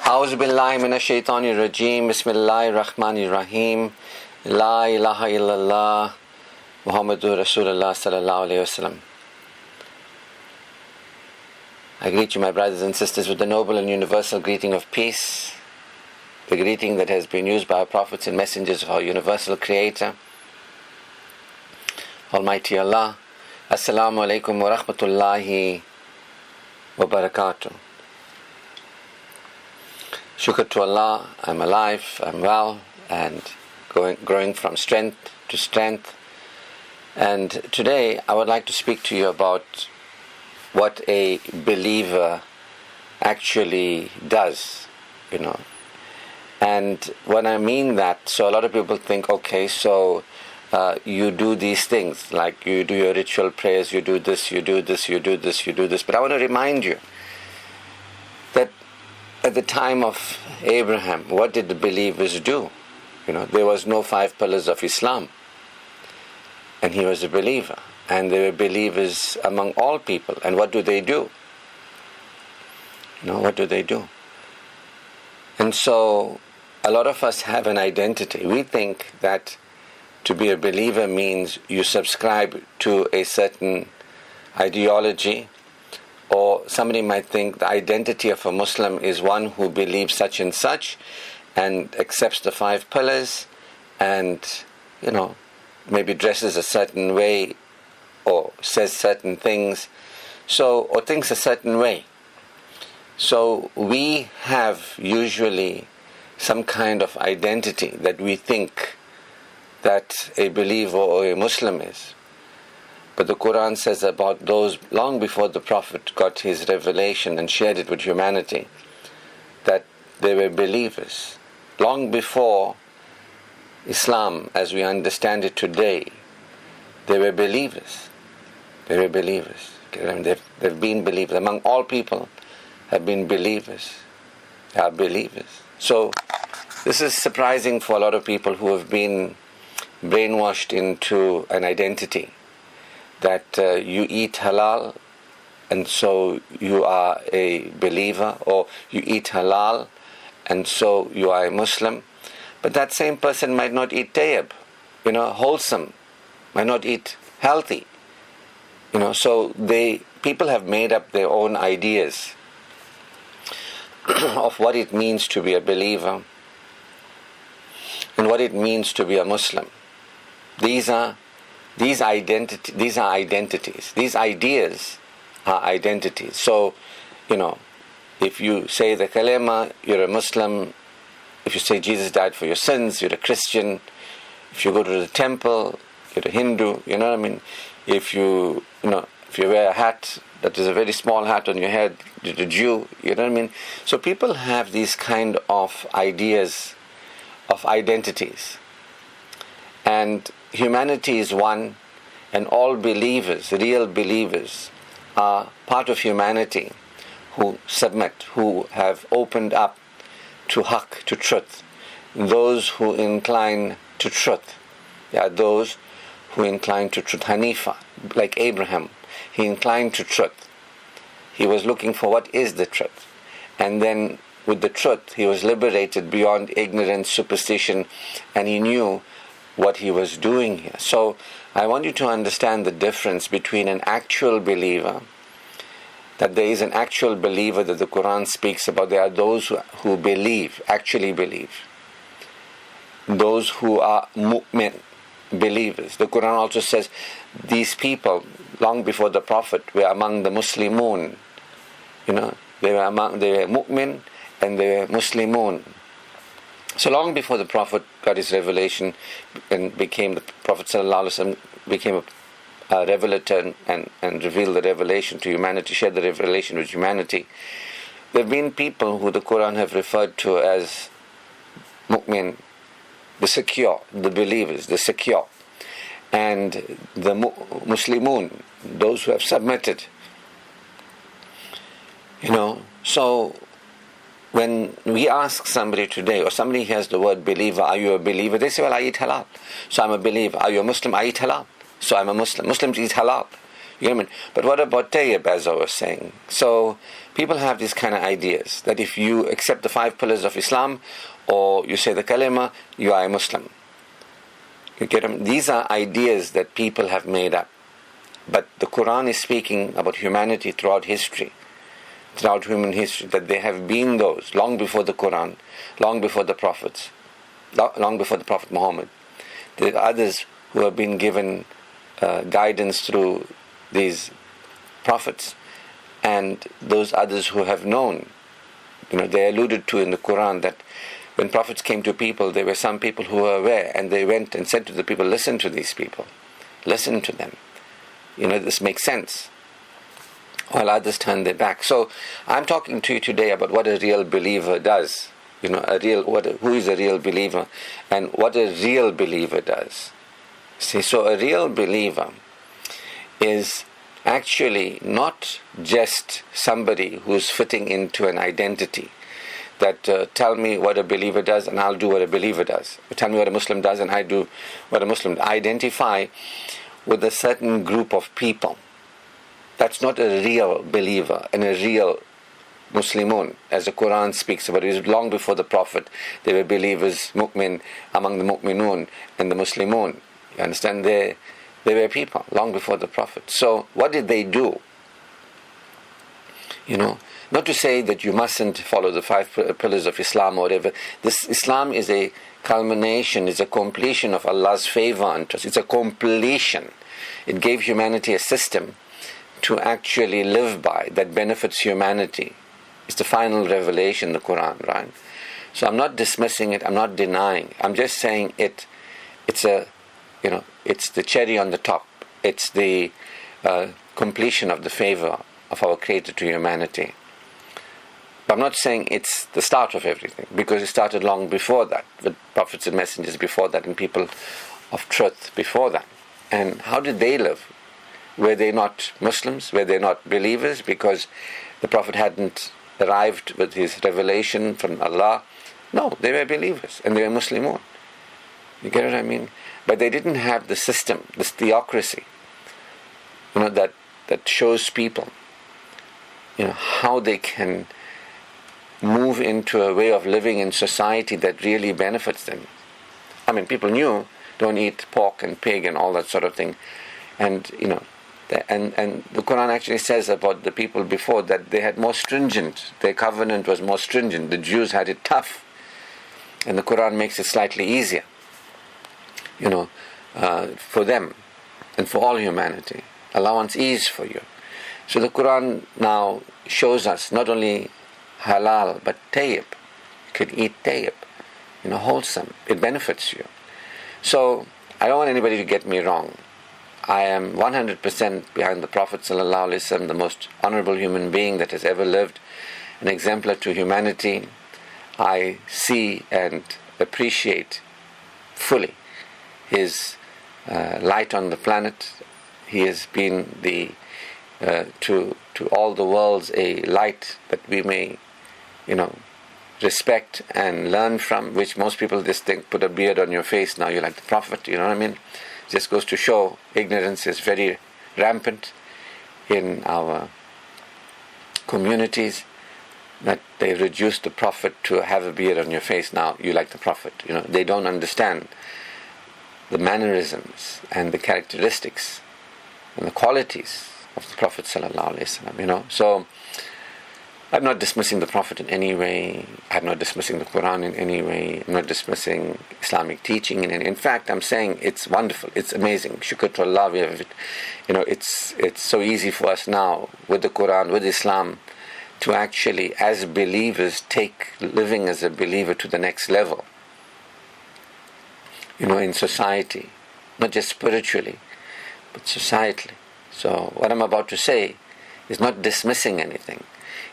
A'udhu billahi minash shaitanir rajim. Bismillahir rahmanir rahim. La ilaha illallah. Muhammadur Rasulullah sallallahu alayhi wasallam. I greet you, my brothers and sisters, with the noble and universal greeting of peace, the greeting that has been used by our prophets and messengers of our universal creator, Almighty Allah. Assalamu alaikum wa rahmatullahi wa barakatuh. Shukr to Allah, I'm alive, I'm well, and growing from strength to strength. And today I would like to speak to you about what a believer actually does, And when I mean that, so a lot of people think, okay, so you do these things, like you do your ritual prayers, you do this, you do this, you do this, you do this. But I want to remind you that at the time of Abraham, what did the believers do? There was no 5 pillars of Islam. And he was a believer. And they were believers among all people. And what do they do? What do they do? And so, a lot of us have an identity. We think that to be a believer means you subscribe to a certain ideology, or somebody might think the identity of a Muslim is one who believes such and accepts the 5 pillars and, maybe dresses a certain way or says certain things, or thinks a certain way. So we have usually some kind of identity that we think that a believer or a Muslim is. But the Quran says about those long before the Prophet got his revelation and shared it with humanity, that they were believers. Long before Islam, as we understand it today, they were believers. They were believers. They've been believers. Among all people have been believers. They are believers. So this is surprising for a lot of people who have been brainwashed into an identity that you eat halal and so you are a believer, or you eat halal and so you are a Muslim. But that same person might not eat tayyib, wholesome, might not eat healthy. So people have made up their own ideas of what it means to be a believer and what it means to be a Muslim. These identities. These ideas are identities. So, if you say the kalima, you're a Muslim. If you say Jesus died for your sins, you're a Christian. If you go to the temple, you're a Hindu. If you wear a hat that is a very small hat on your head, you're a Jew. So people have these kind of ideas of identities. And humanity is one, and all believers, real believers, are part of humanity who submit, who have opened up to haqq, to truth. Those who incline to truth. They are those who incline to truth. Hanifa, like Abraham, he inclined to truth. He was looking for what is the truth. And then with the truth, he was liberated beyond ignorance, superstition, and he knew what he was doing here. So I want you to understand the difference between an actual believer, that there is an actual believer that the Quran speaks about. There are those who believe, actually believe. Those who are mu'min, believers. The Quran also says these people, long before the Prophet, were among the Muslimun. They were mu'min and they were Muslimun. So long before the Prophet got his revelation and became the Prophet ﷺ, became a revelator and revealed the revelation to humanity, shared the revelation with humanity, there have been people who the Quran have referred to as mu'min, the secure, the believers, the secure, and the Muslimun, those who have submitted. So when we ask somebody today, or somebody hears the word believer, are you a believer? They say, well, I eat halal, so I'm a believer. Are you a Muslim? I eat halal, so I'm a Muslim. Muslims eat halal. You know what I mean? But what about tayyib, as I was saying? So people have these kind of ideas that if you accept the 5 pillars of Islam or you say the kalima, you are a Muslim. You get them? These are ideas that people have made up. But the Quran is speaking about humanity throughout history, throughout human history, that there have been those long before the Quran, long before the prophets, long before the Prophet Muhammad. There are others who have been given guidance through these prophets, and those others who have known. They alluded to in the Quran that when prophets came to people, there were some people who were aware, and they went and said to the people, listen to these people, listen to them. This makes sense. While others turn their back. So I'm talking to you today about what a real believer does. Who is a real believer, and what a real believer does. See, so a real believer is actually not just somebody who's fitting into an identity that tell me what a believer does and I'll do what a believer does. Tell me what a Muslim does and I do what a Muslim does. Identify with a certain group of people. That's not a real believer and a real Muslimun, as the Quran speaks about. It was long before the Prophet. They were believers, mu'min, among the mu'minun and the Muslimun. You understand? They were people long before the Prophet. So what did they do? Not to say that you mustn't follow the 5 pillars of Islam or whatever. This Islam is a culmination, is a completion of Allah's favor unto us. It's a completion. It gave humanity a system to actually live by that benefits humanity. It's the final revelation, the Quran, right? So I'm not dismissing it, I'm not denying. I'm just saying it's the cherry on the top. It's the completion of the favor of our Creator to humanity. But I'm not saying it's the start of everything, because it started long before that, with prophets and messengers before that, and people of truth before that. And how did they live? Were they not Muslims? Were they not believers? Because the Prophet hadn't arrived with his revelation from Allah? No, they were believers, and they were Muslimun. You get what I mean? But they didn't have the system, this theocracy, that shows people, how they can move into a way of living in society that really benefits them. I mean, people knew, don't eat pork and pig and all that sort of thing. And, and the Quran actually says about the people before that they had more stringent, their covenant was more stringent. The Jews had it tough. And the Quran makes it slightly easier, for them and for all humanity. Allah wants ease for you. So the Quran now shows us not only halal, but tayyib. You could eat tayyib, wholesome. It benefits you. So I don't want anybody to get me wrong. I am 100% behind the Prophet ﷺ, the most honorable human being that has ever lived, an exemplar to humanity. I see and appreciate fully his light on the planet. He has been to all the worlds a light that we may respect and learn from, which most people just think, put a beard on your face, now you're like the Prophet, you know what I mean? Just goes to show ignorance is very rampant in our communities, that they reduce the Prophet to have a beard on your face, now you like the Prophet. They don't understand the mannerisms and the characteristics and the qualities of the Prophet ﷺ, So I'm not dismissing the Prophet in any way. I'm not dismissing the Quran in any way. I'm not dismissing Islamic teaching in fact, I'm saying it's wonderful. It's amazing. Shukr to Allah. We have it. It's so easy for us now with the Quran, with Islam, to actually, as believers, take living as a believer to the next level. In society, not just spiritually, but societally. So what I'm about to say is not dismissing anything.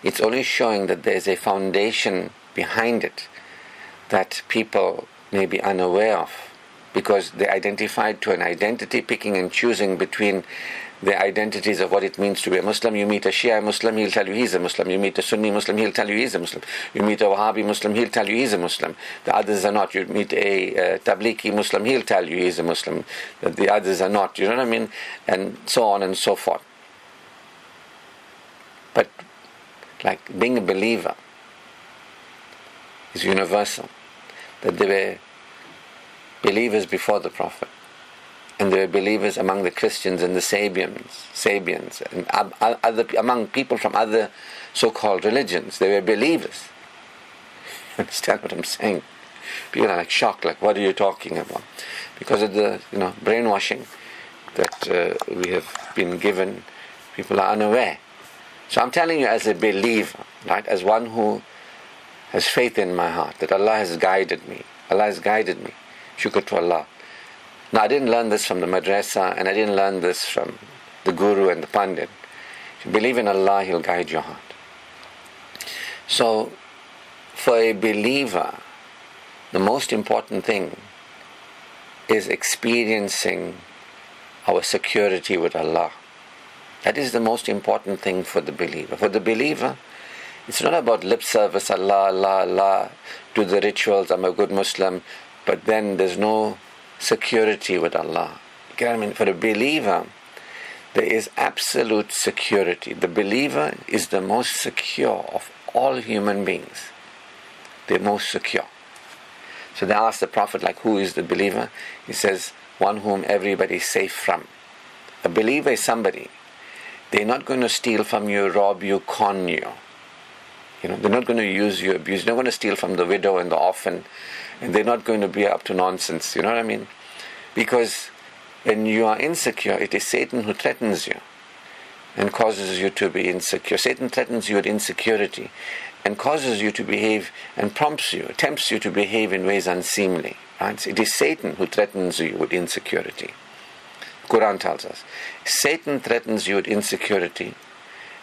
It's only showing that there's a foundation behind it that people may be unaware of, because they identified to an identity, picking and choosing between the identities of what it means to be a Muslim. You meet a Shia Muslim, he'll tell you he's a Muslim. You meet a Sunni Muslim, he'll tell you he's a Muslim. You meet a Wahhabi Muslim, he'll tell you he's a Muslim. The others are not. You meet a Tablighi Muslim, he'll tell you he's a Muslim. The others are not. You know what I mean? And so on and so forth. But like being a believer is universal. That there were believers before the Prophet, and there were believers among the Christians and the Sabians, and among people from other so-called religions. There were believers. You understand what I'm saying? People are like shocked, like, what are you talking about? Because of the brainwashing that we have been given, people are unaware. So I'm telling you, as a believer, right, as one who has faith in my heart, that Allah has guided me. Allah has guided me. Shukr to Allah. Now, I didn't learn this from the madrasa, and I didn't learn this from the guru and the pandit. If you believe in Allah, He'll guide your heart. So, for a believer, the most important thing is experiencing our security with Allah. That is the most important thing for the believer. For the believer, it's not about lip service, Allah, Allah, Allah, do the rituals, I'm a good Muslim, but then there's no security with Allah. You know what I mean? For a believer, there is absolute security. The believer is the most secure of all human beings. They're most secure. So they asked the Prophet, like, who is the believer? He says, one whom everybody is safe from. A believer is somebody. They're not going to steal from you, rob you, con you. They're not going to use you, abuse. They're not going to steal from the widow and the orphan. And they're not going to be up to nonsense. You know what I mean? Because when you are insecure, it is Satan who threatens you and causes you to be insecure. Satan threatens you with insecurity and causes you to behave and prompts you, tempts you to behave in ways unseemly. Right? It is Satan who threatens you with insecurity. Quran tells us. Satan threatens you with insecurity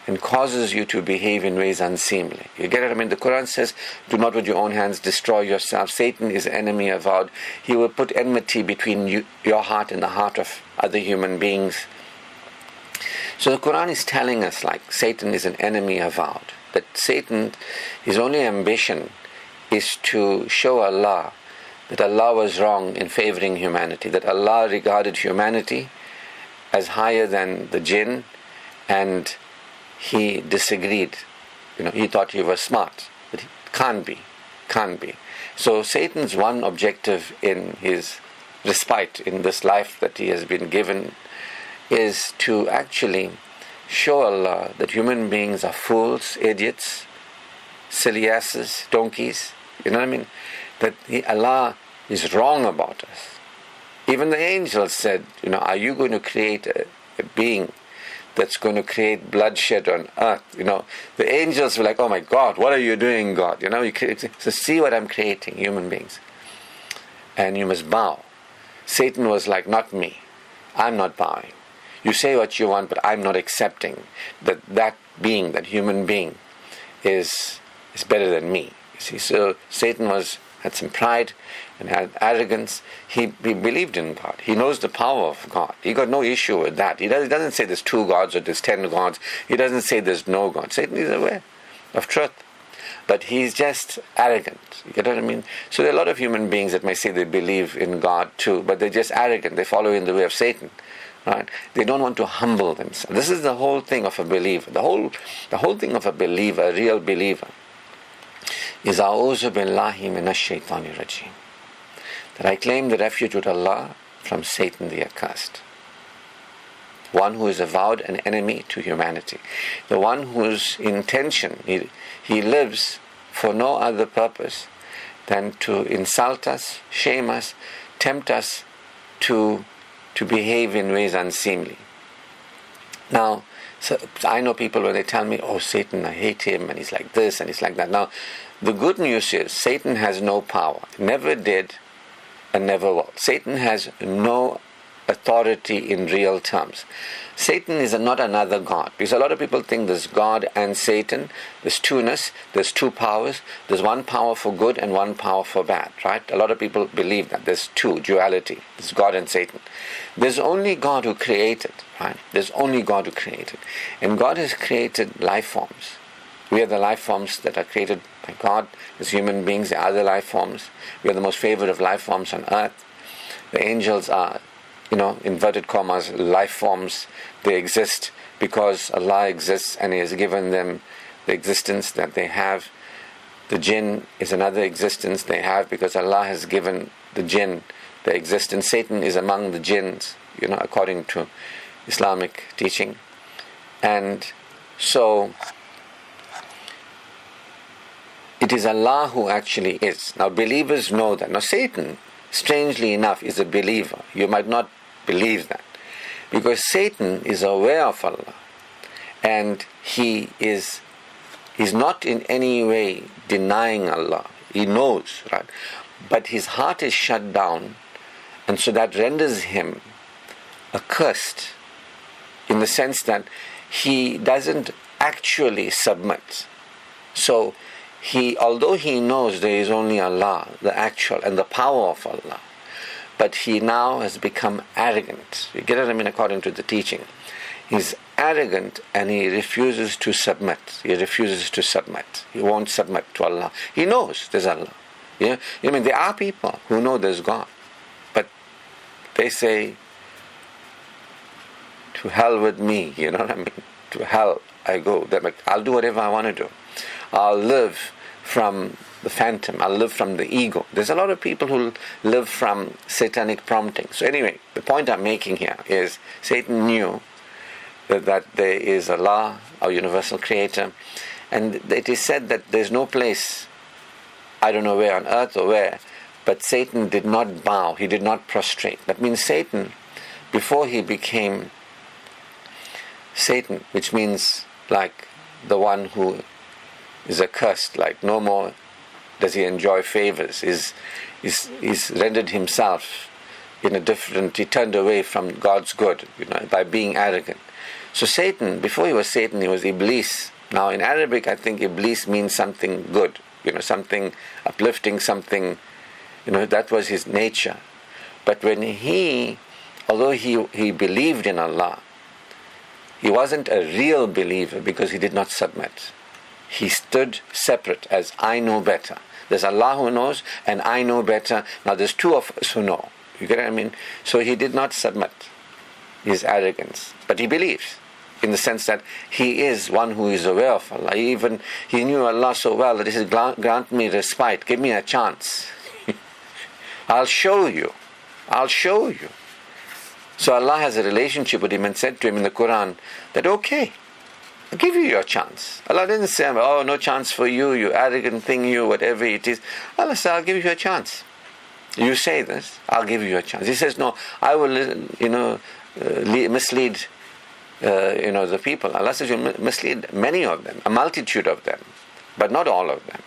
and causes you to behave in ways unseemly. You get it? I mean, the Quran says, do not with your own hands destroy yourself. Satan is enemy avowed. He will put enmity between your heart and the heart of other human beings. So the Quran is telling us, like, Satan is an enemy avowed. That Satan, his only ambition is to show Allah that Allah was wrong in favoring humanity, that Allah regarded humanity as higher than the jinn, and he disagreed. He thought he was smart, but he can't be. So Satan's one objective in his respite in this life that he has been given is to actually show Allah that human beings are fools, idiots, silly asses, donkeys. You know what I mean? That Allah is wrong about us. Even the angels said, are you going to create a being that's going to create bloodshed on earth? The angels were like, oh my God, what are you doing, God? So see what I'm creating, human beings. And you must bow. Satan was like, not me. I'm not bowing. You say what you want, but I'm not accepting that being, that human being, is better than me. You see, so Satan had some pride and had arrogance. He believed in God. He knows the power of God. He got no issue with that. He doesn't say there's 2 gods or there's 10 gods. He doesn't say there's no God. Satan is aware of truth. But he's just arrogant. You get what I mean? So there are a lot of human beings that may say they believe in God too, but they're just arrogant. They follow in the way of Satan. Right? They don't want to humble themselves. This is the whole thing of a believer. The whole thing of a believer, a real believer, is A'udhu billahi minash shaitani rajim. That I claim the refuge with Allah from Satan the accursed. One who is avowed an enemy to humanity. The one whose intention, he lives for no other purpose than to insult us, shame us, tempt us to behave in ways unseemly. Now, so I know people when they tell me, oh, Satan, I hate him, and he's like this, and he's like that. Now, the good news is Satan has no power, never did, and never will. Satan has no authority in real terms. Satan is not another God, because a lot of people think there's God and Satan, there's two-ness, there's 2 powers, there's 1 power for good and 1 power for bad, right? A lot of people believe that there's 2, duality, there's God and Satan. There's only God who created, right? There's only God who created. And God has created life forms. We are the life forms that are created by God as human beings, the other life forms. We are the most favored of life forms on earth. The angels are inverted commas, life forms, they exist because Allah exists and He has given them the existence that they have. The jinn is another existence they have because Allah has given the jinn the existence. Satan is among the jinns, according to Islamic teaching. And so it is Allah who actually is. Now believers know that. Now Satan, strangely enough, is a believer. You might not believe that, because Satan is aware of Allah, and he's not in any way denying Allah. He knows, right? But his heart is shut down, and so that renders him accursed in the sense that he doesn't actually submit. So although he knows there is only Allah, the actual, and the power of Allah, but he now has become arrogant. You get what I mean? According to the teaching, he's arrogant and he refuses to submit. He won't submit to Allah. He knows there's Allah. Yeah, there are people who know there's God, but they say, "To hell with me." You know what I mean? To hell I go. They're like, I'll do whatever I want to do. I'll live from the phantom. I'll live from the ego. There's a lot of people who live from satanic prompting. So anyway, the point I'm making here is Satan knew that there is Allah, our universal creator, and it is said that there's no place, I don't know where on earth or where, but Satan did not bow, he did not prostrate. That means Satan, before he became Satan, which means like the one who is accursed, like no more does he enjoy favors, he's rendered himself in a different, he turned away from God's good, by being arrogant. So Satan, before he was Satan, he was Iblis. Now in Arabic, I think Iblis means something good, something uplifting, something, that was his nature. But when although he believed in Allah, he wasn't a real believer because he did not submit. He stood separate as I know better. There's Allah who knows and I know better. Now there's two of us who know. You get what I mean? So he did not submit his arrogance. But he believes in the sense that he is one who is aware of Allah. He knew Allah so well that he said, grant me respite, give me a chance. I'll show you. So Allah has a relationship with him and said to him in the Quran that, okay, I'll give you your chance. Allah didn't say, oh, no chance for you, you arrogant thing, you, whatever it is. Allah said, I'll give you a chance. You say this, I'll give you a chance. He says, no, I will, mislead, the people. Allah says, you mislead many of them, a multitude of them, but not all of them.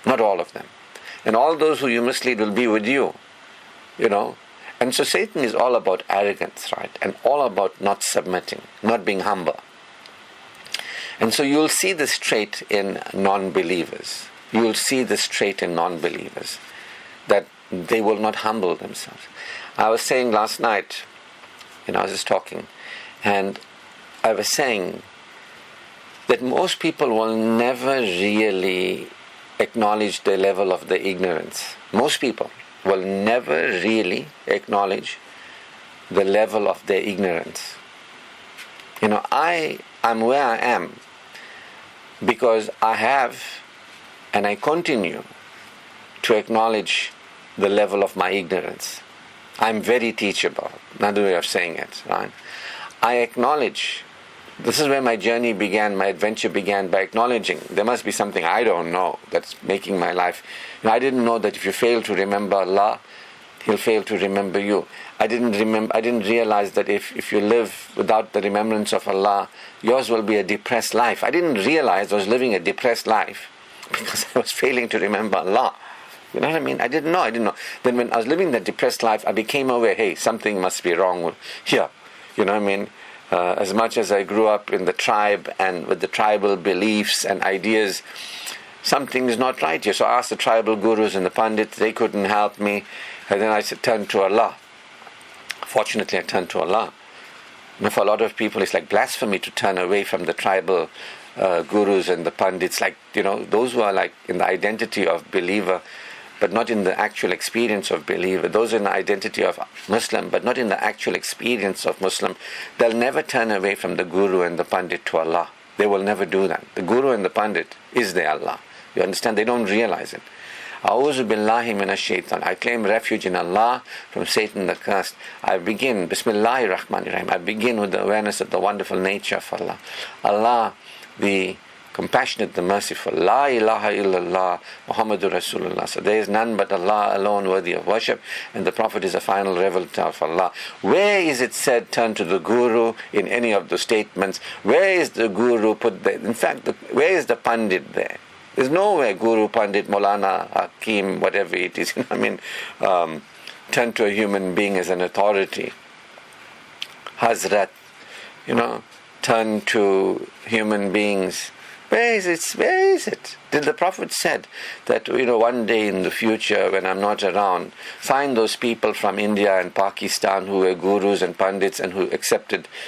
Not all of them. And all those who you mislead will be with you, And so Satan is all about arrogance, right? And all about not submitting, not being humble. And so you'll see this trait in non-believers. That they will not humble themselves. I was saying last night, I was just talking, and I was saying that most people will never really acknowledge the level of their ignorance. Most people will never really acknowledge the level of their ignorance. I'm where I am because I have and I continue to acknowledge the level of my ignorance. I'm very teachable, another way of saying it, right? I acknowledge, this is where my journey began, my adventure began, by acknowledging there must be something I don't know that's making my life. I didn't know that if you fail to remember Allah, He'll fail to remember you. I didn't realize that if you live without the remembrance of Allah, yours will be a depressed life. I didn't realize I was living a depressed life because I was failing to remember Allah. You know what I mean? I didn't know. Then when I was living that depressed life, I became aware, hey, something must be wrong here. You know what I mean? As much as I grew up in the tribe and with the tribal beliefs and ideas, something is not right here. So I asked the tribal gurus and the pandits, they couldn't help me. And then I turned to Allah. Fortunately, I turned to Allah. For a lot of people, it's like blasphemy to turn away from the tribal gurus and the pandits, those who are like in the identity of believer. but not in the actual experience of believer. Those in the identity of Muslim, but not in the actual experience of Muslim. They'll never turn away from the Guru and the Pandit to Allah. They will never do that. The Guru and the Pandit is their Allah. You understand? They don't realize it. A'udhu billahi minash shaitan. I claim refuge in Allah from Satan the cursed. I begin, Bismillahir Rahmanir Rahim. I begin with the awareness of the wonderful nature of Allah. Allah, the compassionate, the merciful. La ilaha illallah, Muhammadur Rasulullah. So there is none but Allah alone worthy of worship, and the Prophet is a final revelator of Allah. Where is it said, turn to the Guru in any of the statements? Where is the Guru put there? In fact, where is the Pandit there? There's nowhere Guru, Pandit, Maulana, Hakim, whatever it is. Turn to a human being as an authority. Hazrat, turn to human beings. Where is it? Where is it? Did the Prophet said that, one day in the future when I'm not around, find those people from India and Pakistan who were gurus and pandits and who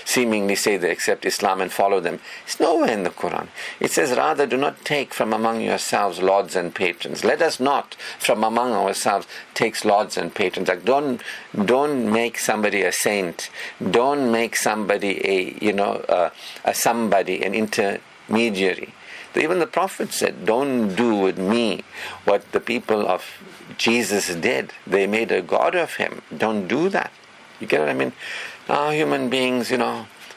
seemingly say they accept Islam and follow them. It's nowhere in the Quran. It says, rather, do not take from among yourselves lords and patrons. Let us not from among ourselves take lords and patrons. Like don't make somebody a saint. Don't make somebody an intermediary. Even the Prophet said, don't do with me what the people of Jesus did. They made a god of him. Don't do that. You get what I mean? Now, human beings,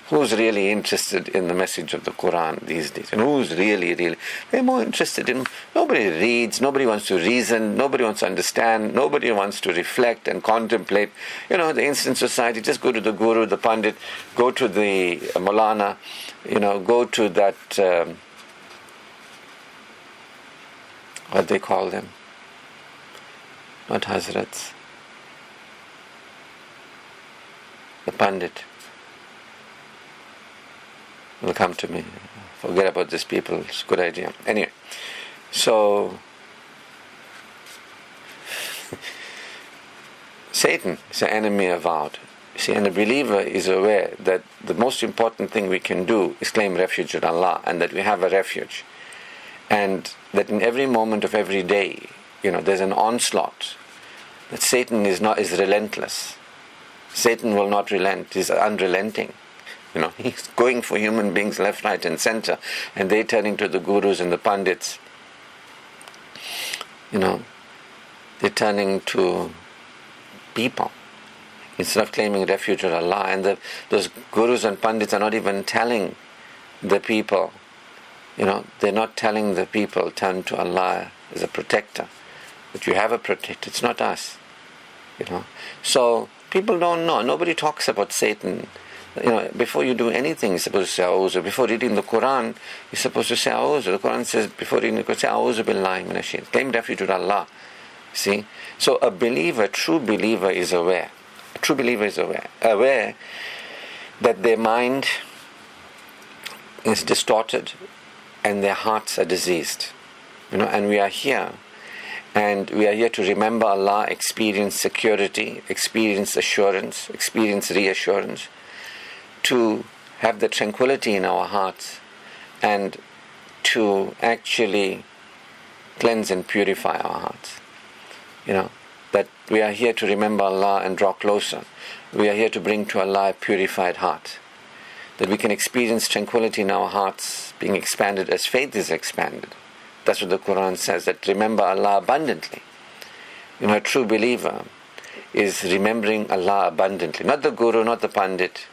who's really interested in the message of the Quran these days? And who's really, they're more interested in, nobody reads, nobody wants to reason, nobody wants to understand, nobody wants to reflect and contemplate. The instant society, just go to the Guru, the Pandit, go to the Maulana, go to that, what they call them, not Hazrats, the Pandit. Will come to me. Forget about these people. It's a good idea. Anyway, so Satan is an enemy avowed. See, and the believer is aware that the most important thing we can do is claim refuge in Allah, and that we have a refuge, and that in every moment of every day, there's an onslaught. That Satan is relentless. Satan will not relent. He's unrelenting. He's going for human beings left, right, and center, and they're turning to the gurus and the pandits. They're turning to people instead of claiming refuge in Allah. And those gurus and pandits are not even telling the people. They're not telling the people, turn to Allah as a protector. But you have a protector. It's not us. So people don't know. Nobody talks about Satan. Before you do anything, you're supposed to say A'udhu. Before reading the Quran, you're supposed to say A'udhu. The Quran says, before reading the Quran, say A'udhu billahi minash shaitan. Claim refuge with Allah. See? So a true believer is aware. A true believer is aware that their mind is distorted and their hearts are diseased. And we are here. And we are here to remember Allah, experience security, experience assurance, experience reassurance, to have the tranquility in our hearts, and to actually cleanse and purify our hearts. That we are here to remember Allah and draw closer. We are here to bring to Allah a purified heart. That we can experience tranquility in our hearts being expanded as faith is expanded. That's what the Quran says, that remember Allah abundantly. A true believer is remembering Allah abundantly. Not the Guru, not the Pandit,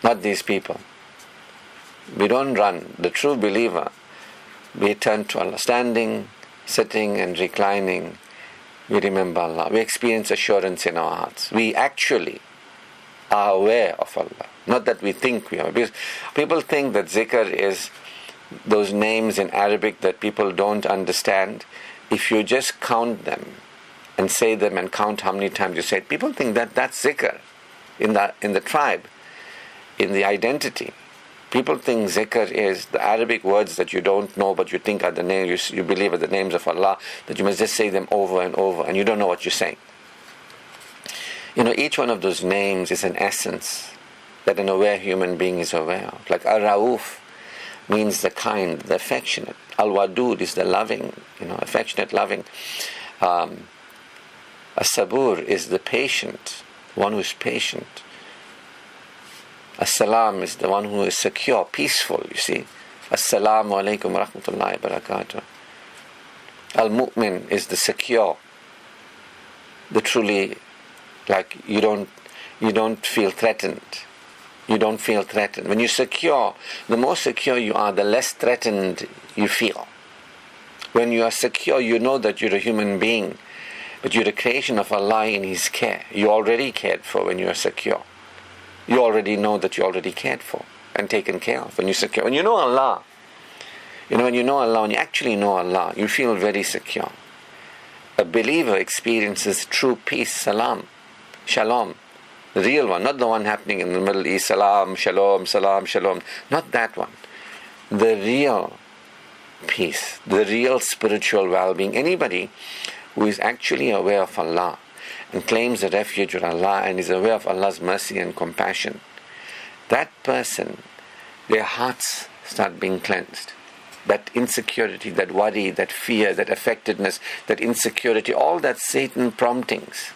not these people. We don't run. The true believer, we turn to Allah. Standing, sitting and reclining, we remember Allah. We experience assurance in our hearts. We actually are aware of Allah. Not that we think we are. Because people think that zikr is those names in Arabic that people don't understand. If you just count them and say them and count how many times you say it, people think that that's zikr in the tribe, in the identity. People think zikr is the Arabic words that you don't know but you think are the names, you believe are the names of Allah, that you must just say them over and over and you don't know what you're saying. Each one of those names is an essence that an aware human being is aware of. Like Ar-Rauf. means the kind, the affectionate. Al-Wadud is the loving, affectionate, loving. As-Sabur is the patient, one who is patient. As-Salam is the one who is secure, peaceful, you see. As-Salamu alaykum wa rahmatullahi wa barakatuh. Al-Mu'min is the secure, the truly, like you don't feel threatened. You don't feel threatened. When you're secure, the more secure you are, the less threatened you feel. When you are secure, you know that you're a human being, but you're a creation of Allah in His care. You're already cared for when you are secure. You already know that you're already cared for and taken care of when you're secure. When you know Allah, when you actually know Allah, you feel very secure. A believer experiences true peace, salam, shalom. The real one, not the one happening in the Middle East, salam, shalom, not that one. The real peace, the real spiritual well-being. Anybody who is actually aware of Allah and claims a refuge with Allah and is aware of Allah's mercy and compassion, that person, their hearts start being cleansed. That insecurity, that worry, that fear, that affectedness, that insecurity, all that Satan promptings,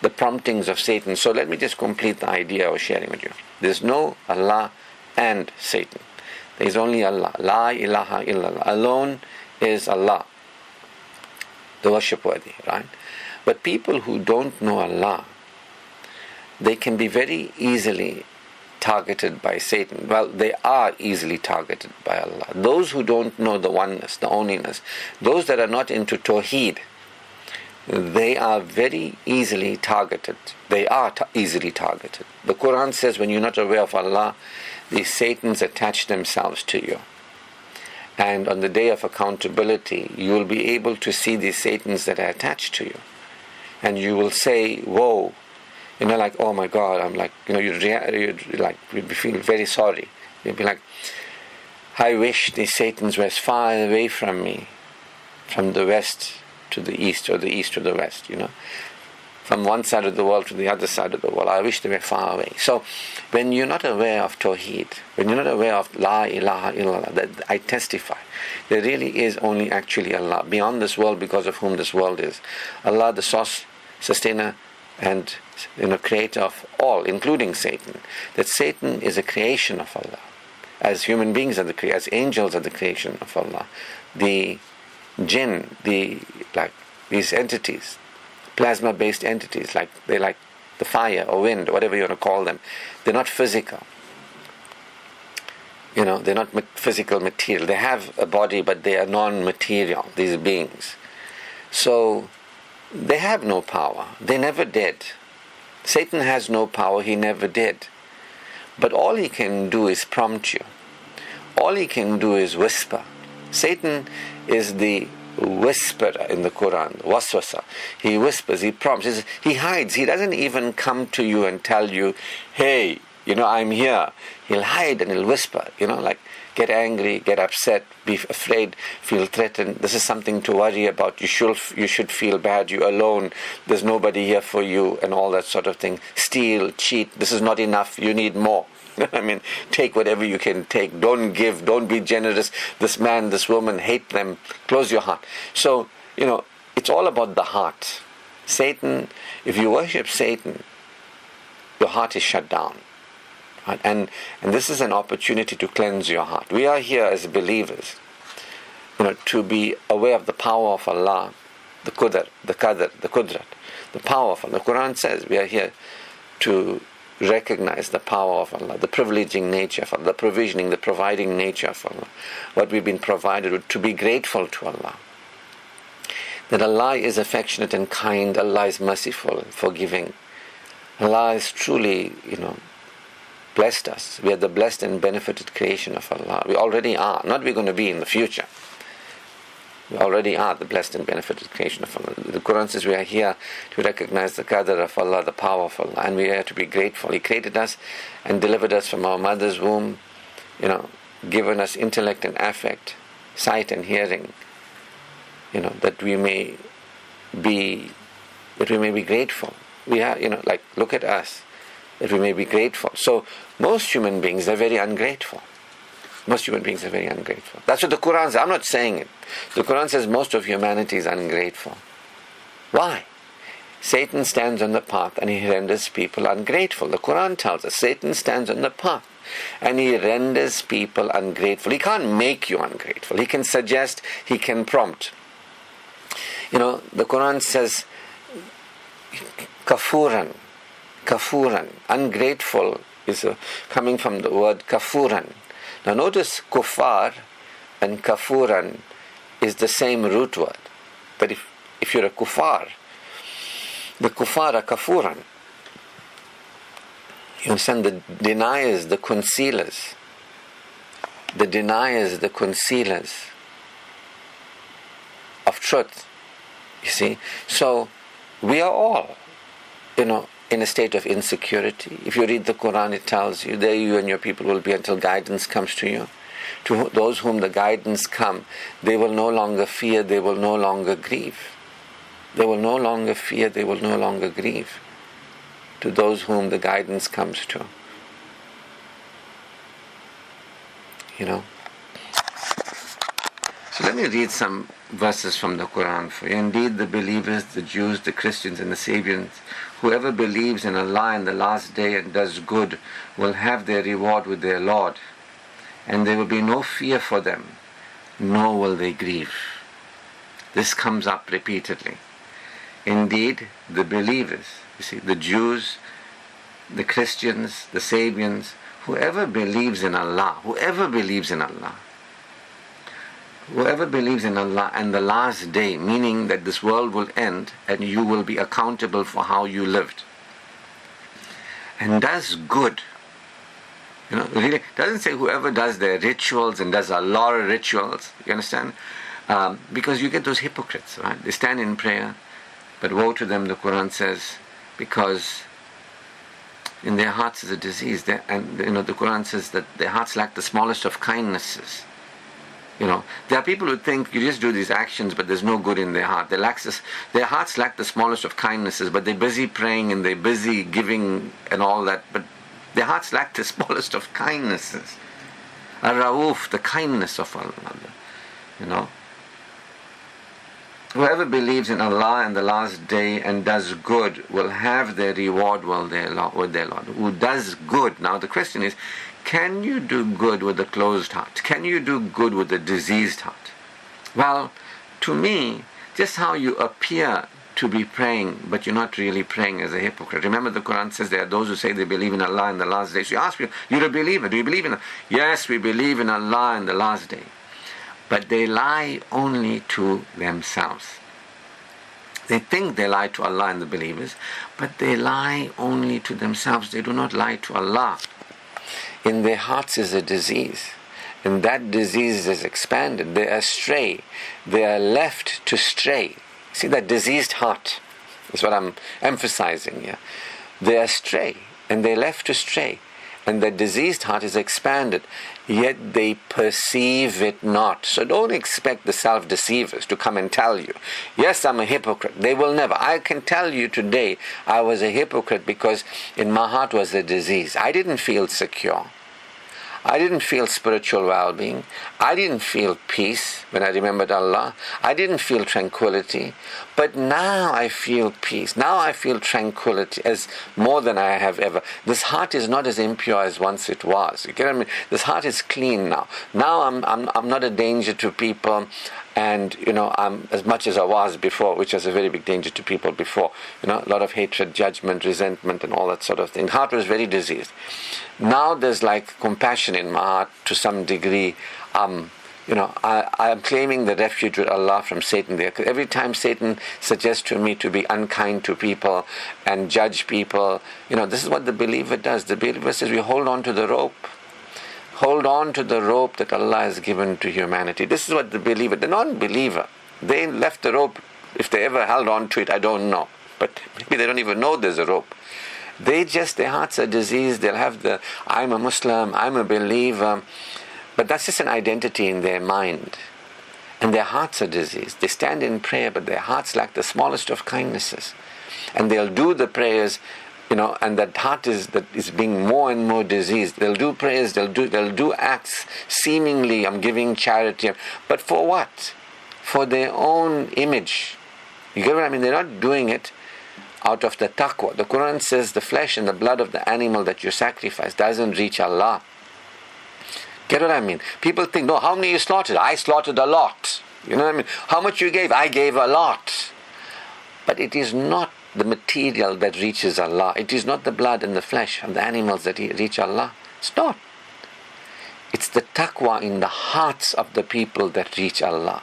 the promptings of Satan. So let me just complete the idea I was sharing with you. There's no Allah and Satan. There is only Allah. La ilaha illallah. Alone is Allah, the worship-worthy, right? But people who don't know Allah, they can be very easily targeted by Satan. Well, they are easily targeted by Allah. Those who don't know the oneness, the onlyness, those that are not into Tawheed, they are very easily targeted. They are easily targeted. The Quran says when you're not aware of Allah, these Satans attach themselves to you. And on the day of accountability, you will be able to see these Satans that are attached to you. And you will say, whoa, like, oh my God, I'm like, you'd feel very sorry. You'd be like, I wish these Satans were as far away from me, from the west to the east, or the east to the west, from one side of the world to the other side of the world. I wish they were far away. So when you're not aware of Tawheed, when you're not aware of La ilaha illallah, that I testify, there really is only actually Allah, beyond this world, because of whom this world is. Allah, the source, sustainer, and creator of all, including Satan. That Satan is a creation of Allah. As human beings as angels are the creation of Allah. The jinn, these entities, plasma-based entities, they're like the fire or wind, or whatever you want to call them. They're not physical. They're not physical material. They have a body, but they are non-material, these beings. So they have no power. They never did. Satan has no power. He never did. But all he can do is prompt you. All he can do is whisper. Satan is the whisperer in the Quran, waswasa. He whispers, he prompts, he hides. He doesn't even come to you and tell you, hey, I'm here. He'll hide and he'll whisper, get angry, get upset, be afraid, feel threatened. This is something to worry about. You should feel bad. You're alone. There's nobody here for you, and all that sort of thing. Steal, cheat. This is not enough. You need more. Take whatever you can take. Don't give. Don't be generous. This man, this woman, hate them. Close your heart. So, it's all about the heart. Satan, if you worship Satan, your heart is shut down. Right? And this is an opportunity to cleanse your heart. We are here as believers, to be aware of the power of Allah, the qudrat, the power of Allah. The Quran says we are here to recognize the power of Allah, the privileging nature of Allah, the provisioning, the providing nature of Allah, what we've been provided with, to be grateful to Allah. That Allah is affectionate and kind, Allah is merciful and forgiving. Allah is truly, blessed us. We are the blessed and benefited creation of Allah. We already are, not we're going to be in the future. We already are the blessed and benefited creation of Allah. The Quran says we are here to recognize the qadr of Allah, the power of Allah, and we are to be grateful. He created us and delivered us from our mother's womb, given us intellect and affect, sight and hearing, that we may be grateful. We are, look at us, that we may be grateful. So most human beings are very ungrateful. Most human beings are very ungrateful. That's what the Quran says. I'm not saying it. The Quran says most of humanity is ungrateful. Why? Satan stands on the path and he renders people ungrateful. The Quran tells us Satan stands on the path and he renders people ungrateful. He can't make you ungrateful. He can suggest, he can prompt. The Quran says kafuran. Ungrateful is coming from the word kafuran. Now notice kufar and kafuran is the same root word. But if you're a kufar, the kufar are kafuran. You understand? The deniers, the concealers. The deniers, the concealers of truth. You see? So we are all, in a state of insecurity. If you read the Quran, it tells you, there you and your people will be until guidance comes to you. To those whom the guidance come, they will no longer fear, they will no longer grieve. They will no longer fear, they will no longer grieve. To those whom the guidance comes to. So let me read some verses from the Quran for you. Indeed, the believers, the Jews, the Christians and the Sabians, whoever believes in Allah and the last day and does good will have their reward with their Lord. And there will be no fear for them, nor will they grieve. This comes up repeatedly. Indeed, the believers, the Jews, the Christians, the Sabians, whoever believes in Allah and the last day, meaning that this world will end and you will be accountable for how you lived, and does good. Really doesn't say whoever does their rituals and does a lot of rituals, you understand? Because you get those hypocrites, right? They stand in prayer, but woe to them, the Quran says, because in their hearts is a disease. The Quran says that their hearts lack the smallest of kindnesses. There are people who think you just do these actions, but there's no good in their heart. Their hearts lack the smallest of kindnesses, but they're busy praying and they're busy giving and all that, but their hearts lack the smallest of kindnesses. Ar-Rauf, the kindness of Allah. Whoever believes in Allah and the last day and does good will have their reward with their Lord. Who does good? Now the question is, can you do good with a closed heart? Can you do good with a diseased heart? Well, to me, just how you appear to be praying, but you're not really praying as a hypocrite. Remember, the Quran says there are those who say they believe in Allah and the last day. So you ask me, you're a believer, do you believe in Allah? Yes, we believe in Allah and the last day. But they lie only to themselves. They think they lie to Allah and the believers, but they lie only to themselves. They do not lie to Allah. In their hearts is a disease, and that disease is expanded. They are astray. They are left to stray. See, that diseased heart is what I'm emphasizing here. They are astray, and they're left to stray. And the diseased heart is expanded, yet they perceive it not. So don't expect the self-deceivers to come and tell you, yes, I'm a hypocrite. They will never. I can tell you today, I was a hypocrite because in my heart was a disease. I didn't feel secure. I didn't feel spiritual well-being. I didn't feel peace when I remembered Allah. I didn't feel tranquility. But now I feel peace. Now I feel tranquility as more than I have ever. This heart is not as impure as once it was. You get what I mean? This heart is clean now. Now I'm not a danger to people, and I'm as much as I was before, which was a very big danger to people before. A lot of hatred, judgment, resentment, and all that sort of thing. The heart was very diseased. Now there's like compassion in my heart to some degree. I am claiming the refuge with Allah from Satan there. Because every time Satan suggests to me to be unkind to people and judge people, this is what the believer does. The believer says we hold on to the rope. Hold on to the rope that Allah has given to humanity. This is what the believer, the non-believer, they left the rope. If they ever held on to it, I don't know. But maybe they don't even know there's a rope. Their hearts are diseased. They'll have I'm a Muslim, I'm a believer. But that's just an identity in their mind. And their hearts are diseased. They stand in prayer, but their hearts lack the smallest of kindnesses. And they'll do the prayers, and that heart is being more and more diseased. They'll do prayers, they'll do acts, seemingly I'm giving charity, but for what? For their own image. You get what I mean? They're not doing it out of the taqwa. The Quran says the flesh and the blood of the animal that you sacrifice doesn't reach Allah. Get what I mean? People think, no, how many you slaughtered? I slaughtered a lot. You know what I mean? How much you gave? I gave a lot. But it is not the material that reaches Allah. It is not the blood and the flesh of the animals that reach Allah. It's not. It's the taqwa in the hearts of the people that reach Allah.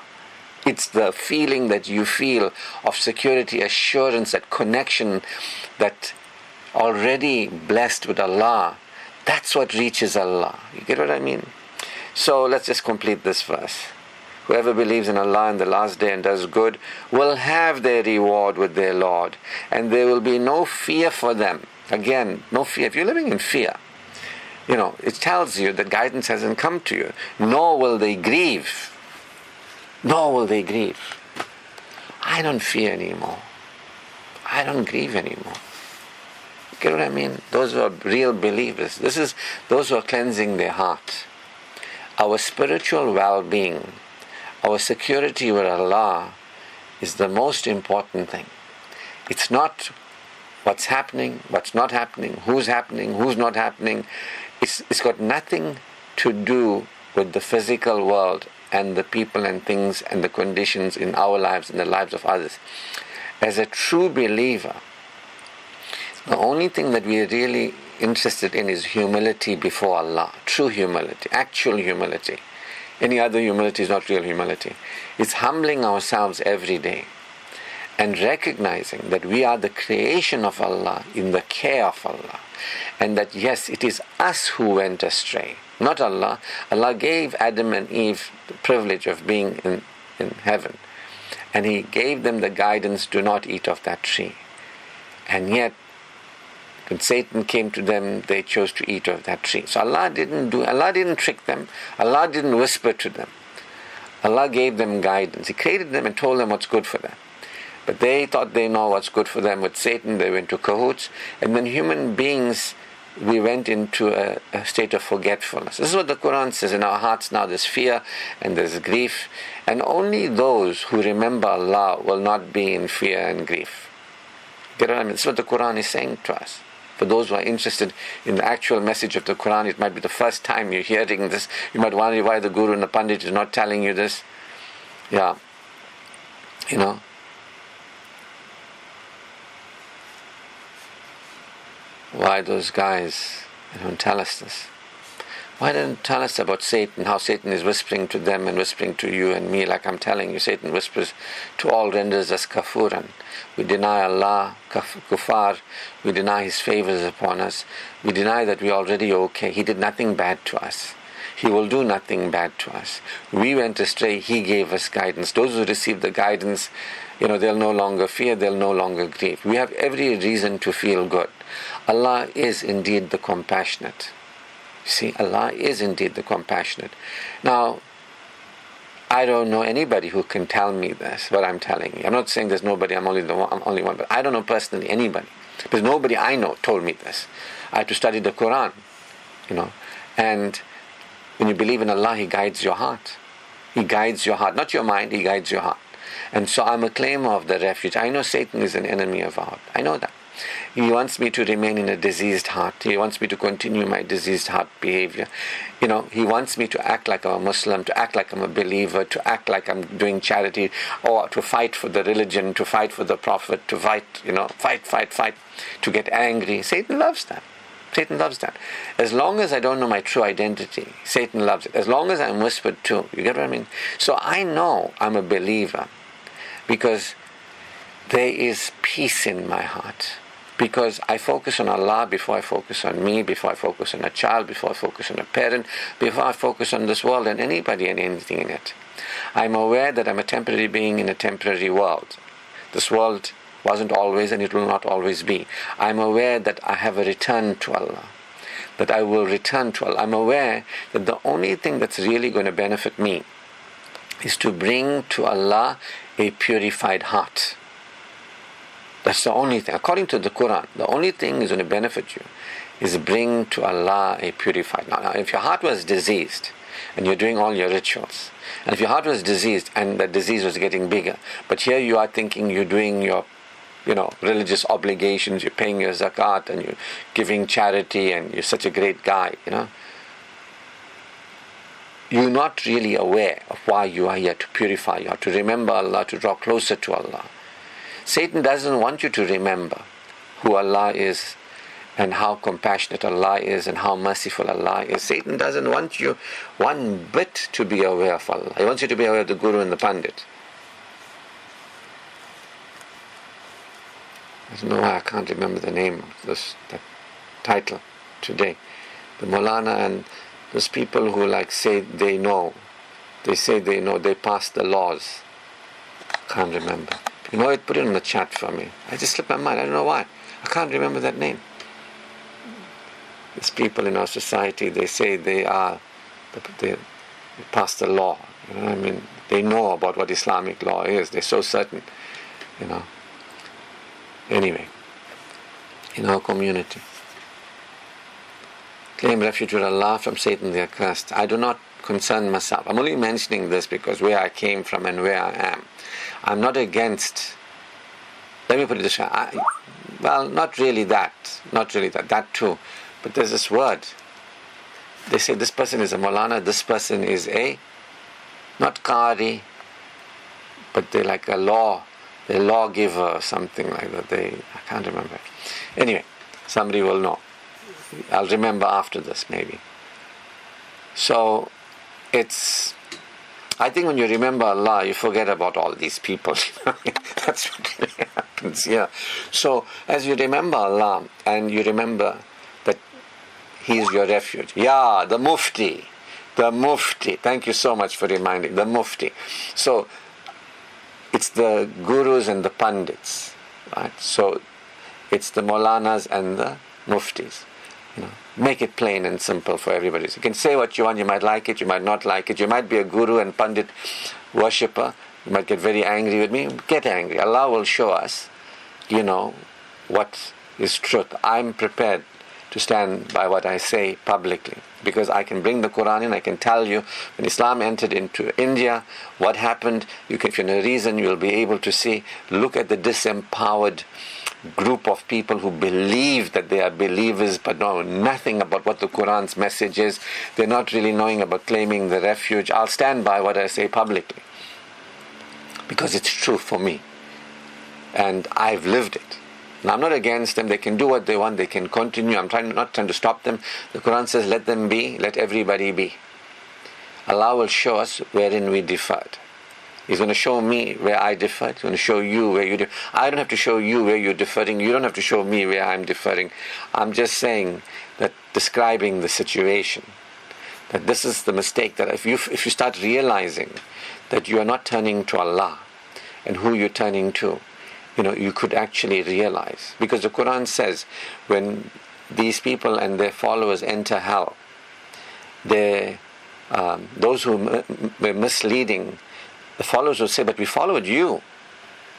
It's the feeling that you feel of security, assurance, that connection, that already blessed with Allah. That's what reaches Allah. You get what I mean? So let's just complete this verse. Whoever believes in Allah and the last day and does good will have their reward with their Lord, and there will be no fear for them. Again, no fear. If you're living in fear, it tells you that guidance hasn't come to you. Nor will they grieve. Nor will they grieve. I don't fear anymore. I don't grieve anymore. Get what I mean? Those who are real believers. This is those who are cleansing their heart. Our spiritual well-being, our security with Allah is the most important thing. It's not what's happening, what's not happening, who's not happening. It's got nothing to do with the physical world and the people and things and the conditions in our lives and the lives of others. As a true believer, the only thing that we are really interested in is humility before Allah. True humility, actual humility. Any other humility is not real humility. It's humbling ourselves every day and recognizing that we are the creation of Allah, in the care of Allah, and that yes, it is us who went astray, not Allah. Allah gave Adam and Eve the privilege of being in heaven, and He gave them the guidance, do not eat of that tree. And yet, when Satan came to them, they chose to eat of that tree. So Allah didn't trick them. Allah didn't whisper to them. Allah gave them guidance. He created them and told them what's good for them. But they thought they know what's good for them. With Satan, they went to cahoots. And then human beings, we went into a state of forgetfulness. This is what the Quran says. In our hearts now there's fear and there's grief. And only those who remember Allah will not be in fear and grief. Get what I mean? This is what the Quran is saying to us. For those who are interested in the actual message of the Quran, it might be the first time you're hearing this. You might wonder why the Guru and the Pandit is not telling you this. Yeah. Why those guys don't tell us this? Why don't tell us about Satan, how Satan is whispering to them and whispering to you and me, like I'm telling you. Satan whispers to all, renders us kafuran. We deny Allah, kufar. We deny His favors upon us. We deny that we're already okay. He did nothing bad to us. He will do nothing bad to us. We went astray. He gave us guidance. Those who receive the guidance, they'll no longer fear, they'll no longer grieve. We have every reason to feel good. Allah is indeed the compassionate. See, Allah is indeed the compassionate. Now, I don't know anybody who can tell me this, what I'm telling you. I'm not saying there's nobody, I'm only one, but I don't know personally anybody. Because nobody I know told me this. I had to study the Quran, And when you believe in Allah, He guides your heart. He guides your heart, not your mind, He guides your heart. And so I'm a claimer of the refuge. I know Satan is an enemy of our heart. I know that. He wants me to remain in a diseased heart. He wants me to continue my diseased heart behavior. He wants me to act like I'm a Muslim, to act like I'm a believer, to act like I'm doing charity, or to fight for the religion, to fight for the Prophet, to fight, fight, to get angry. Satan loves that. Satan loves that. As long as I don't know my true identity, Satan loves it. As long as I'm whispered to, you get what I mean? So I know I'm a believer because there is peace in my heart. Because I focus on Allah before I focus on me, before I focus on a child, before I focus on a parent, before I focus on this world and anybody and anything in it. I'm aware that I'm a temporary being in a temporary world. This world wasn't always and it will not always be. I'm aware that I have a return to Allah, that I will return to Allah. I'm aware that the only thing that's really going to benefit me is to bring to Allah a purified heart. That's the only thing. According to the Quran, the only thing is going to benefit you is bring to Allah a purified. Now, if your heart was diseased and you're doing all your rituals, and if your heart was diseased and that disease was getting bigger, but here you are thinking you're doing your religious obligations, you're paying your zakat and you're giving charity and you're such a great guy, you're not really aware of why you are here, to purify you, to remember Allah, to draw closer to Allah. Satan doesn't want you to remember who Allah is and how compassionate Allah is and how merciful Allah is. Satan doesn't want you one bit to be aware of Allah. He wants you to be aware of the Guru and the Pandit. I don't know why I can't remember the name of that title today. The Maulana and those people who say they know. They say they know, they pass the laws. Can't remember. Put it in the chat for me. I just slipped my mind. I don't know why. I can't remember that name. These people in our society, they say they pass the law. They know about what Islamic law is. They're so certain. Anyway, in our community, claim refuge with Allah from Satan, the accursed. I do not concern myself. I'm only mentioning this because where I came from and where I am. I'm not against, let me put it this way, not really that, that too, but there's this word. They say this person is a Maulana, this person is a, not Qari, but they're like a lawgiver or something like that. I can't remember. Anyway, somebody will know. I'll remember after this maybe. So, I think when you remember Allah, you forget about all these people. That's what really happens here. So, as you remember Allah, and you remember that He is your refuge. Yeah, the Mufti. Thank you so much for reminding. The Mufti. So, it's the Gurus and the Pandits. Right? So, it's the Maulanas and the Muftis. Make it plain and simple for everybody. So you can say what you want, you might like it, you might not like it, you might be a guru and pandit worshipper, you might get very angry with me, get angry. Allah will show us, what is truth. I'm prepared to stand by what I say publicly, because I can bring the Quran in, I can tell you, when Islam entered into India, what happened. If you know reason, you'll be able to see, look at the disempowered group of people who believe that they are believers but know nothing about what the Quran's message is. They're not really knowing about claiming the refuge. I'll stand by what I say publicly because it's true for me and I've lived it. Now, I'm not against them. They can do what they want. They can continue. I'm not trying to stop them. The Quran says, let them be, let everybody be. Allah will show us wherein we differed. He's going to show me where I differed. He's going to show you where you differ. I don't have to show you where you're differing. You don't have to show me where I'm differing. I'm just saying that, describing the situation. That this is the mistake, that if you start realizing that you are not turning to Allah and who you're turning to, you could actually realize. Because the Quran says, when these people and their followers enter hell, those who were misleading, the followers will say, but we followed you.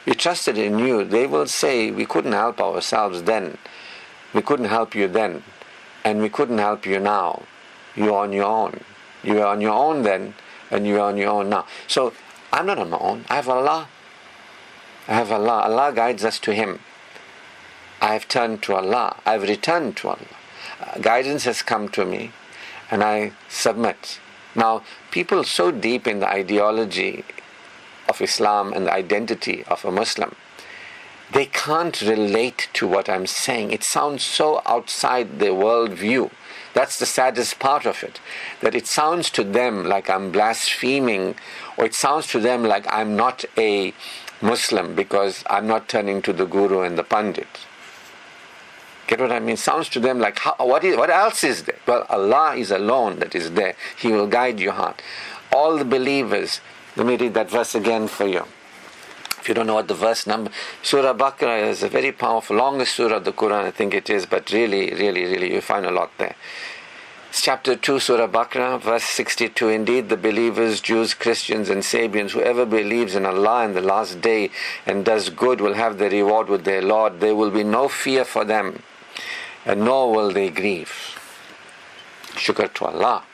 We trusted in you. They will say, we couldn't help ourselves then. We couldn't help you then. And we couldn't help you now. You're on your own. You were on your own then, and you are on your own now. So, I'm not on my own. I have Allah. Allah guides us to Him. I have turned to Allah. I have returned to Allah. Guidance has come to me, and I submit. Now, people so deep in the ideology of Islam and the identity of a Muslim, they can't relate to what I'm saying. It sounds so outside their worldview. That's the saddest part of it. That it sounds to them like I'm blaspheming, or it sounds to them like I'm not a Muslim because I'm not turning to the Guru and the Pandit. Get what I mean? Sounds to them like, what else is there? Well, Allah is alone that is there. He will guide your heart. All the believers, let me read that verse again for you. If you don't know what the verse number, Surah Baqarah is a very powerful, longest surah of the Quran, I think it is, but really, really, really, you find a lot there. It's chapter 2, Surah Baqarah, verse 62. Indeed, the believers, Jews, Christians and Sabians, whoever believes in Allah and the last day and does good will have their reward with their Lord. There will be no fear for them, and nor will they grieve. Shukr to Allah.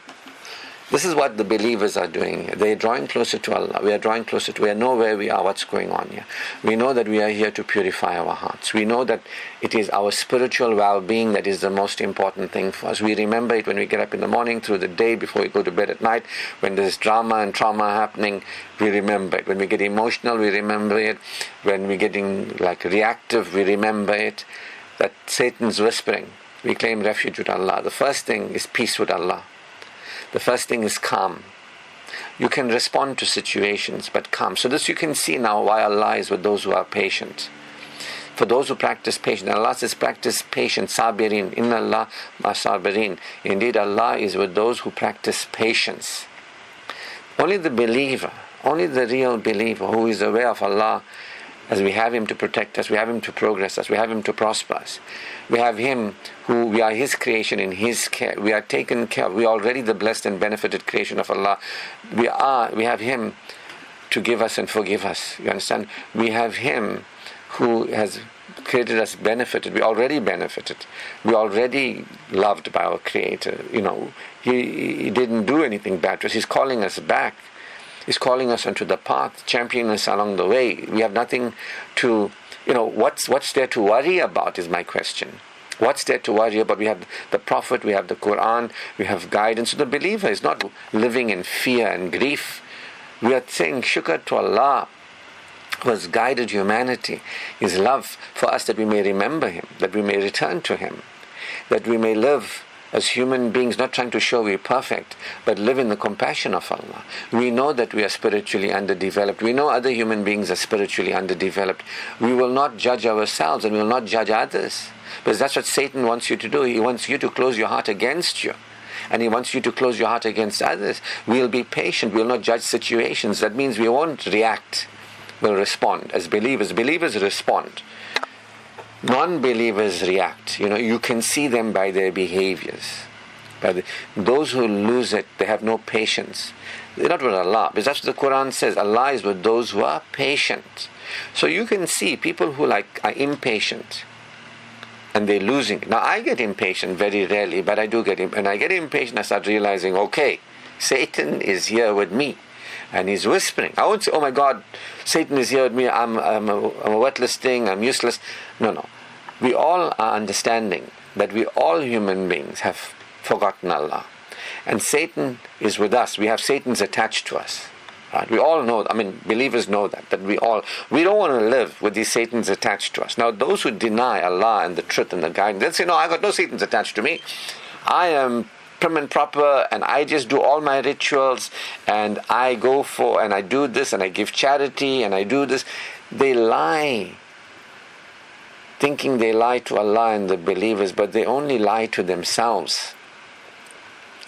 This is what the believers are doing here. They are drawing closer to Allah. We are drawing closer to, we know where we are, what's going on here. We know that we are here to purify our hearts. We know that it is our spiritual well-being that is the most important thing for us. We remember it when we get up in the morning, through the day, before we go to bed at night. When there's drama and trauma happening, we remember it. When we get emotional, we remember it. When we're getting reactive, we remember it. That Satan's whispering. We claim refuge with Allah. The first thing is peace with Allah. The first thing is calm. You can respond to situations, but calm. So this you can see now why Allah is with those who are patient. For those who practice patience, Allah says practice patience, sabirin, inna Allah ma sabirin. Indeed, Allah is with those who practice patience. Only the believer, only the real believer who is aware of Allah, as we have Him to protect us, we have Him to progress us, we have Him to prosper us. We have Him who, we are His creation in His care. We are taken care of. We are already the blessed and benefited creation of Allah. We have Him to give us and forgive us. You understand? We have Him who has created us benefited. We already benefited. We already loved by our Creator. He didn't do anything bad to us. He's calling us back. He's calling us onto the path, championing us along the way. We have nothing to, what's there to worry about is my question. What's there to worry about? We have the Prophet, we have the Quran, we have guidance. So the believer is not living in fear and grief. We are saying shukr to Allah who has guided humanity, His love for us, that we may remember Him, that we may return to Him, that we may live as human beings, not trying to show we're perfect, but live in the compassion of Allah. We know that we are spiritually underdeveloped. We know other human beings are spiritually underdeveloped. We will not judge ourselves and we will not judge others. Because that's what Satan wants you to do. He wants you to close your heart against you. And he wants you to close your heart against others. We'll be patient. We'll not judge situations. That means we won't react. We'll respond. As believers respond. Non-believers react. You can see them by their behaviors. Those who lose it, they have no patience. They're not with Allah. Because that's what the Quran says. Allah is with those who are patient. So you can see people who are impatient. And they're losing it. Now I get impatient very rarely, but I do get impatient. And I get impatient, I start realizing, okay, Satan is here with me. And he's whispering. I won't say, oh my God, Satan is here with me, I'm a worthless thing, I'm useless. No. We all are understanding that we all human beings have forgotten Allah. And Satan is with us. We have Satans attached to us. Right? We all know, believers know that we don't want to live with these Satans attached to us. Now those who deny Allah and the truth and the guidance, they'll say, no, I got no Satans attached to me. I am prim and proper, and I just do all my rituals, and I go for, and I do this, and I give charity, and I do this. They lie, thinking they lie to Allah and the believers, but they only lie to themselves.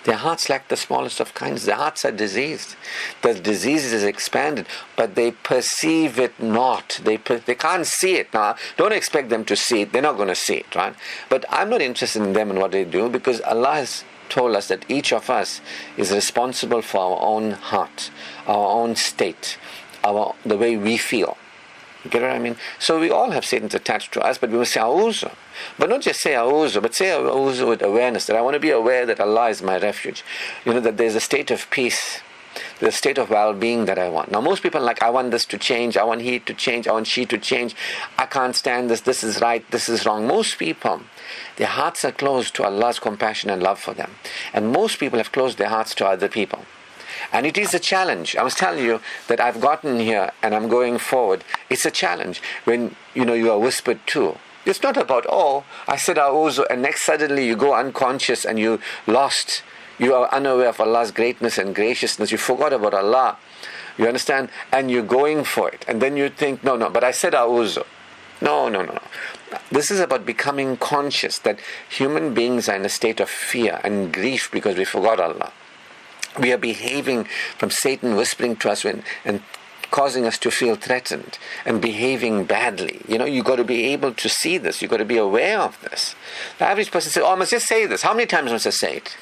Their hearts lack the smallest of kindness. Their hearts are diseased. The disease is expanded, but they perceive it not. They can't see it. Now, don't expect them to see it. They're not going to see it, right? But I'm not interested in them and what they do, because Allah has told us that each of us is responsible for our own heart, our own state, the way we feel. You get what I mean? So we all have Satans attached to us, but we must say A'udhu. But not just say A'udhu, but say A'udhu with awareness, that I want to be aware that Allah is my refuge. That there's a state of peace, there's a state of well-being that I want. Now most people are like, I want this to change, I want he to change, I want she to change, I can't stand this is right, this is wrong. Most people, their hearts are closed to Allah's compassion and love for them. And most people have closed their hearts to other people. And it is a challenge. I was telling you that I've gotten here and I'm going forward. It's a challenge when you are whispered to. It's not about, I said A'udhu, and next suddenly you go unconscious and you lost. You are unaware of Allah's greatness and graciousness. You forgot about Allah. You understand? And you're going for it. And then you think, no, but I said A'udhu. No. This is about becoming conscious that human beings are in a state of fear and grief because we forgot Allah. We are behaving from Satan whispering to us and causing us to feel threatened and behaving badly. You've got to be able to see this. You've got to be aware of this. The average person says, I must just say this. How many times must I say it?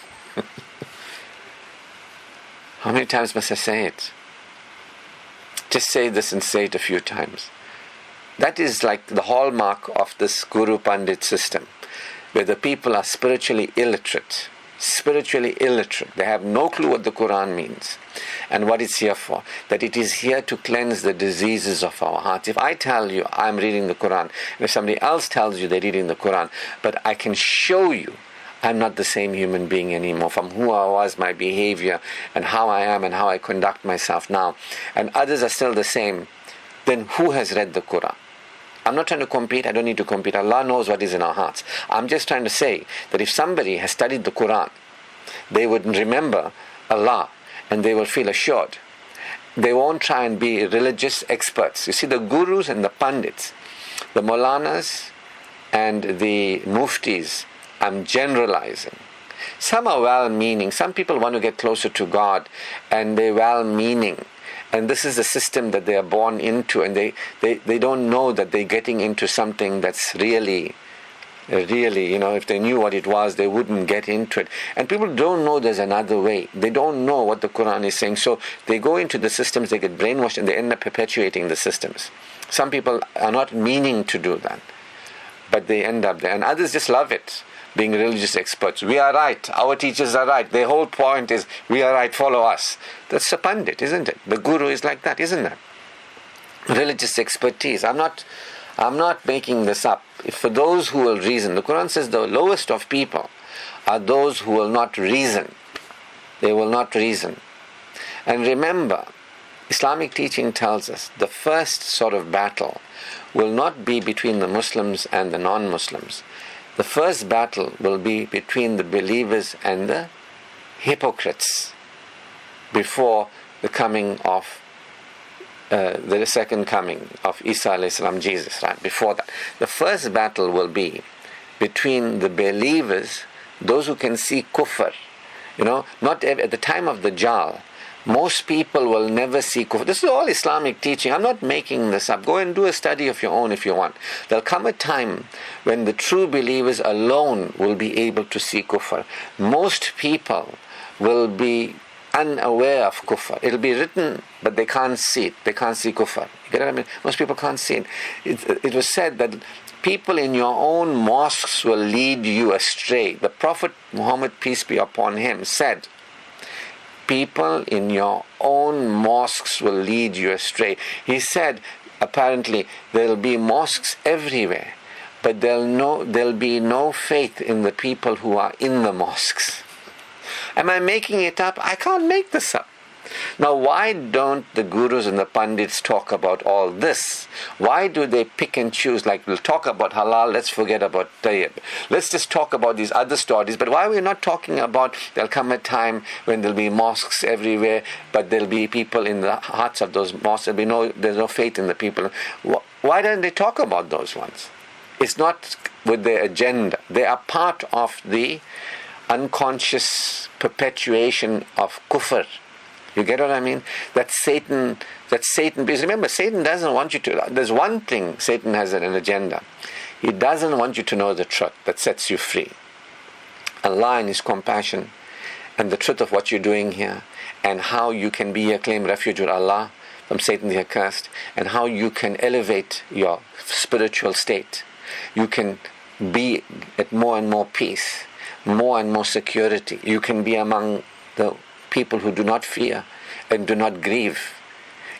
How many times must I say it? Just say this and say it a few times. That is like the hallmark of this Guru Pandit system, where the people are spiritually illiterate. Spiritually illiterate. They have no clue what the Quran means and what it's here for. That it is here to cleanse the diseases of our hearts. If I tell you I'm reading the Quran, and if somebody else tells you they're reading the Quran, but I can show you I'm not the same human being anymore, from who I was, my behavior, and how I am and how I conduct myself now, and others are still the same, then who has read the Quran? I'm not trying to compete. I don't need to compete. Allah knows what is in our hearts. I'm just trying to say that if somebody has studied the Quran, they would remember Allah and they will feel assured. They won't try and be religious experts. You see, the gurus and the pandits, the Maulanas and the muftis, I'm generalizing. Some are well-meaning. Some people want to get closer to God and they're well-meaning. And this is the system that they are born into, and they don't know that they're getting into something that's really, if they knew what it was, they wouldn't get into it. And people don't know there's another way. They don't know what the Quran is saying. So they go into the systems, they get brainwashed, and they end up perpetuating the systems. Some people are not meaning to do that, but they end up there. And others just love it, being religious experts. We are right. Our teachers are right. Their whole point is, we are right, follow us. That's a pandit, isn't it? The guru is like that, isn't it? Religious expertise. I'm not making this up. For those who will reason, the Quran says the lowest of people are those who will not reason. They will not reason. And remember, Islamic teaching tells us the first sort of battle will not be between the Muslims and the non-Muslims. The first battle will be between the believers and the hypocrites before the coming of the second coming of Isa alayhi salam, Jesus, right? Before that. The first battle will be between the believers, those who can see kufr. Not at the time of the Dajjal, most people will never see kufr. This is all Islamic teaching. I'm not making this up. Go and do a study of your own if you want. There'll come a time when the true believers alone will be able to see kufr. Most people will be unaware of kufr. It'll be written, but they can't see it. They can't see kufr. You get what I mean? Most people can't see it. It was said that people in your own mosques will lead you astray. The Prophet Muhammad, peace be upon him, said, people in your own mosques will lead you astray. He said, apparently, there'll be mosques everywhere, but there'll be no faith in the people who are in the mosques. Am I making it up? I can't make this up. Now, why don't the gurus and the pandits talk about all this? Why do they pick and choose? Like, we'll talk about halal, let's forget about tayyib. Let's just talk about these other stories. But why are we not talking about there'll come a time when there'll be mosques everywhere, but there'll be people in the hearts of those mosques, there's no faith in the people. Why don't they talk about those ones? It's not with their agenda. They are part of the unconscious perpetuation of kufr. You get what I mean? That Satan, because remember, Satan doesn't want you to, there's one thing Satan has an agenda. He doesn't want you to know the truth that sets you free. Allah in His compassion and the truth of what you're doing here and how you can be here, claim refuge with Allah from Satan the accursed, and how you can elevate your spiritual state. You can be at more and more peace, more and more security. You can be among the people who do not fear and do not grieve.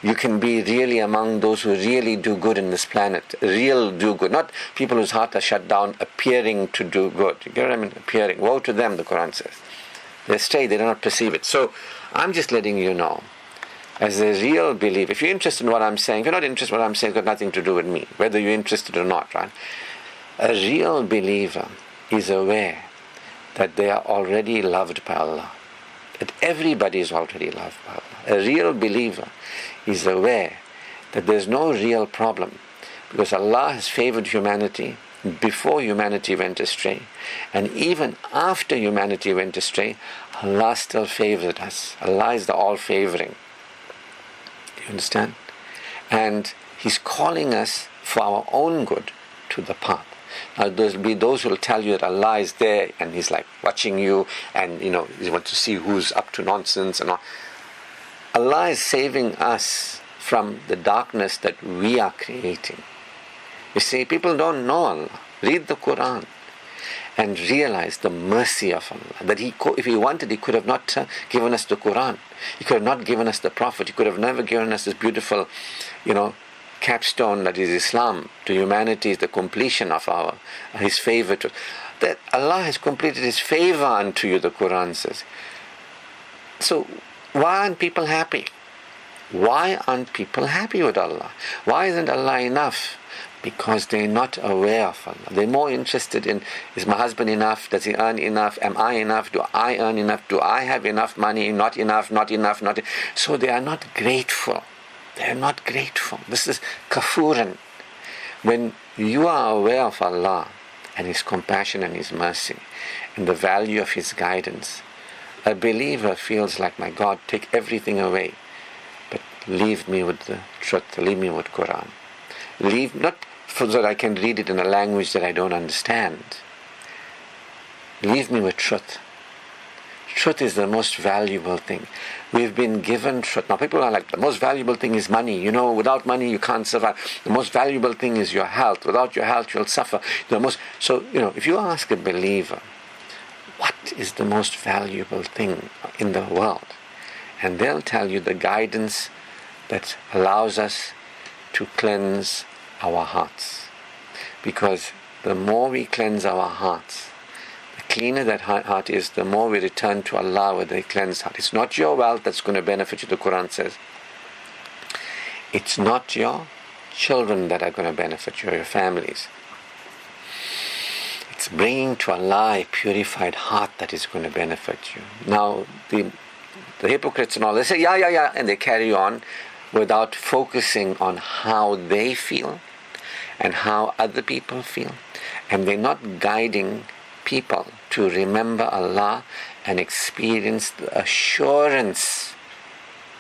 You can be really among those who really do good in this planet, real do good, not people whose hearts are shut down, appearing to do good. You get what I mean? Appearing. Woe to them, the Quran says. They stray, they do not perceive it. So I'm just letting you know, as a real believer, if you're interested in what I'm saying, if you're not interested in what I'm saying, it's got nothing to do with me, whether you're interested or not, right? A real believer is aware that they are already loved by Allah. That everybody is already loved by Allah. A real believer is aware that there's no real problem, because Allah has favored humanity before humanity went astray, and even after humanity went astray, Allah still favored us. Allah is the all-favoring. Do you understand? And He's calling us for our own good to the path. Now there'll be those who will tell you that Allah is there and He's like watching you, and you want to see who's up to nonsense and all. Allah is saving us from the darkness that we are creating. You see, people don't know Allah. Read the Quran and realize the mercy of Allah. That if He wanted, He could have not given us the Quran. He could have not given us the Prophet. He could have never given us this beautiful, capstone that is Islam to humanity, is the completion of His favor. That Allah has completed His favor unto you, the Quran says. So why aren't people happy? Why aren't people happy with Allah? Why isn't Allah enough? Because they're not aware of Allah. They're more interested in, is my husband enough? Does he earn enough? Am I enough? Do I earn enough? Do I have enough money? Not enough, not enough, not enough. So they are not grateful. They are not grateful. This is kafuran. When you are aware of Allah and His compassion and His mercy and the value of His guidance, a believer feels like, my God, take everything away, but leave me with the truth, leave me with Quran. Leave, not so that I can read it in a language that I don't understand. Leave me with truth. Truth is the most valuable thing. We've been given truth. Now people are like, the most valuable thing is money. Without money you can't survive. The most valuable thing is your health. Without your health you'll suffer. If you ask a believer, what is the most valuable thing in the world? And they'll tell you the guidance that allows us to cleanse our hearts. Because the more we cleanse our hearts, the cleaner that heart is, the more we return to Allah with a cleansed heart. It's not your wealth that's going to benefit you, the Quran says. It's not your children that are going to benefit you, or your families. It's bringing to Allah a purified heart that is going to benefit you. Now, the hypocrites and all, they say, yeah, and they carry on without focusing on how they feel and how other people feel. And they're not guiding people to remember Allah and experience the assurance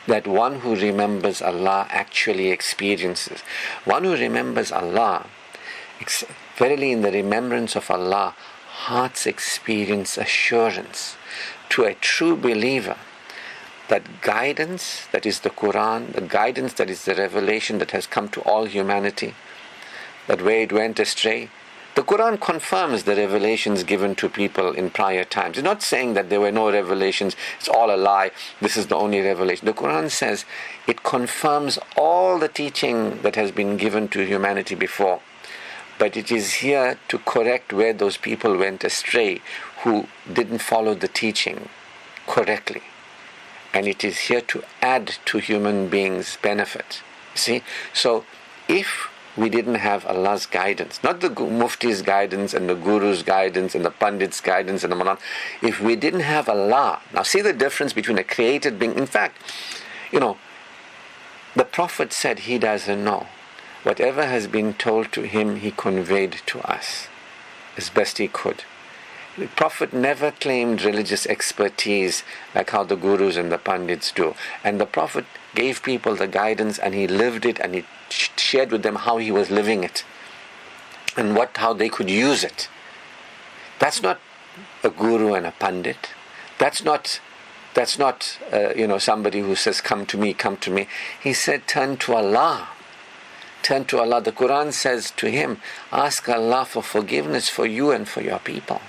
that one who remembers Allah actually experiences. One who remembers Allah, verily in the remembrance of Allah, hearts experience assurance. To a true believer, that guidance that is the Quran, the guidance that is the revelation that has come to all humanity, that where it went astray, the Quran confirms the revelations given to people in prior times. It's not saying that there were no revelations, it's all a lie, this is the only revelation. The Quran says it confirms all the teaching that has been given to humanity before. But it is here to correct where those people went astray, who didn't follow the teaching correctly. And it is here to add to human beings' benefit. See? So, if we didn't have Allah's guidance, not the Mufti's guidance and the Guru's guidance and the Pandit's guidance and the Malan, if we didn't have Allah, now see the difference between a created being. In fact, the Prophet said he doesn't know. Whatever has been told to him, he conveyed to us as best he could. The Prophet never claimed religious expertise like how the Gurus and the Pandits do. And the Prophet gave people the guidance and he lived it, and he shared with them how he was living it and how they could use it. That's not a Guru and a Pandit. That's not somebody who says, come to me, come to me. He said, turn to Allah. Turn to Allah. The Quran says to him, ask Allah for forgiveness for you and for your people.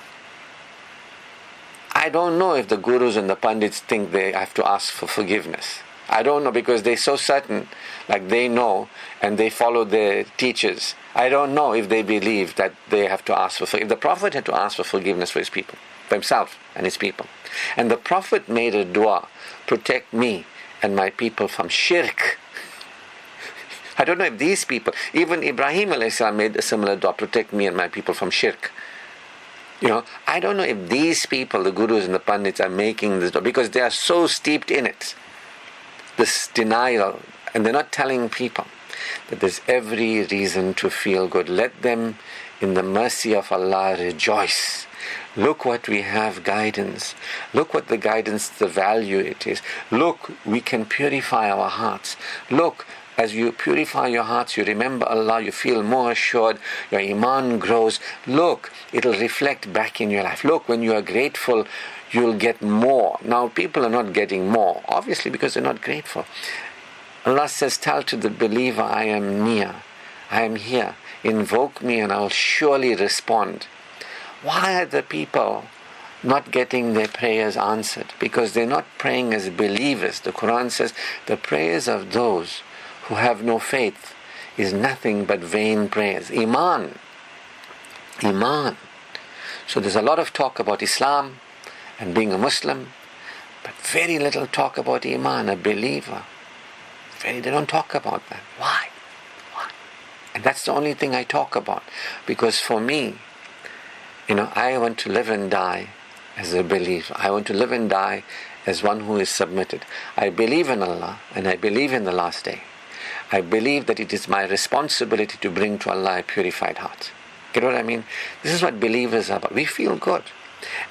I don't know if the Gurus and the Pandits think they have to ask for forgiveness. I don't know, because they're so certain, like they know, and they follow their teachers. I don't know if they believe that they have to ask for forgiveness. The Prophet had to ask for forgiveness for his people, for himself and his people. And the Prophet made a dua, protect me and my people from shirk. I don't know if these people, even Ibrahim a.s. made a similar dua, protect me and my people from shirk. I don't know if these people, the Gurus and the Pandits, are making this dua, because they are so steeped in it, this denial, and they're not telling people that there's every reason to feel good. Let them, in the mercy of Allah, rejoice. Look what we have, guidance. Look what the guidance, the value it is. Look, we can purify our hearts. Look, as you purify your hearts, you remember Allah, you feel more assured, your iman grows. Look, it'll reflect back in your life. Look, when you are grateful, you'll get more. Now, people are not getting more, obviously, because they're not grateful. Allah says, tell to the believer, I am near, I am here. Invoke me and I will surely respond. Why are the people not getting their prayers answered? Because they're not praying as believers. The Quran says the prayers of those who have no faith is nothing but vain prayers. Iman. So there's a lot of talk about Islam and being a Muslim, but very little talk about Iman, a believer. They don't talk about that. Why? And that's the only thing I talk about. Because for me, I want to live and die as a believer. I want to live and die as one who is submitted. I believe in Allah and I believe in the last day. I believe that it is my responsibility to bring to Allah a purified heart. Get what I mean? This is what believers are about. We feel good.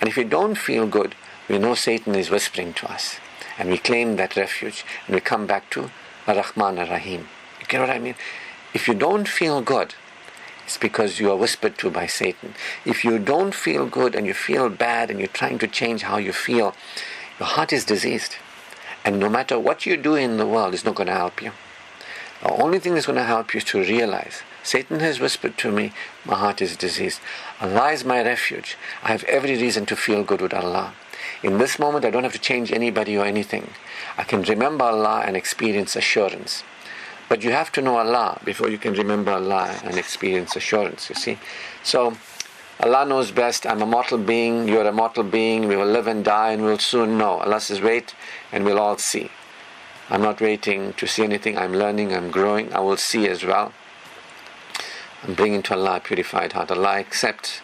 And if we don't feel good, we know Satan is whispering to us. And we claim that refuge. And we come back to Ar-Rahman Ar-Rahim. You get what I mean? If you don't feel good, it's because you are whispered to by Satan. If you don't feel good and you feel bad and you're trying to change how you feel, your heart is diseased. And no matter what you do in the world, it's not going to help you. The only thing that's going to help you is to realize, Satan has whispered to me, my heart is diseased. Allah is my refuge. I have every reason to feel good with Allah. In this moment, I don't have to change anybody or anything. I can remember Allah and experience assurance. But you have to know Allah before you can remember Allah and experience assurance, you see. So, Allah knows best. I'm a mortal being, you're a mortal being, we will live and die and we'll soon know. Allah says, wait and we'll all see. I'm not waiting to see anything, I'm learning, I'm growing, I will see as well. I'm bringing to Allah a purified heart. Allah accept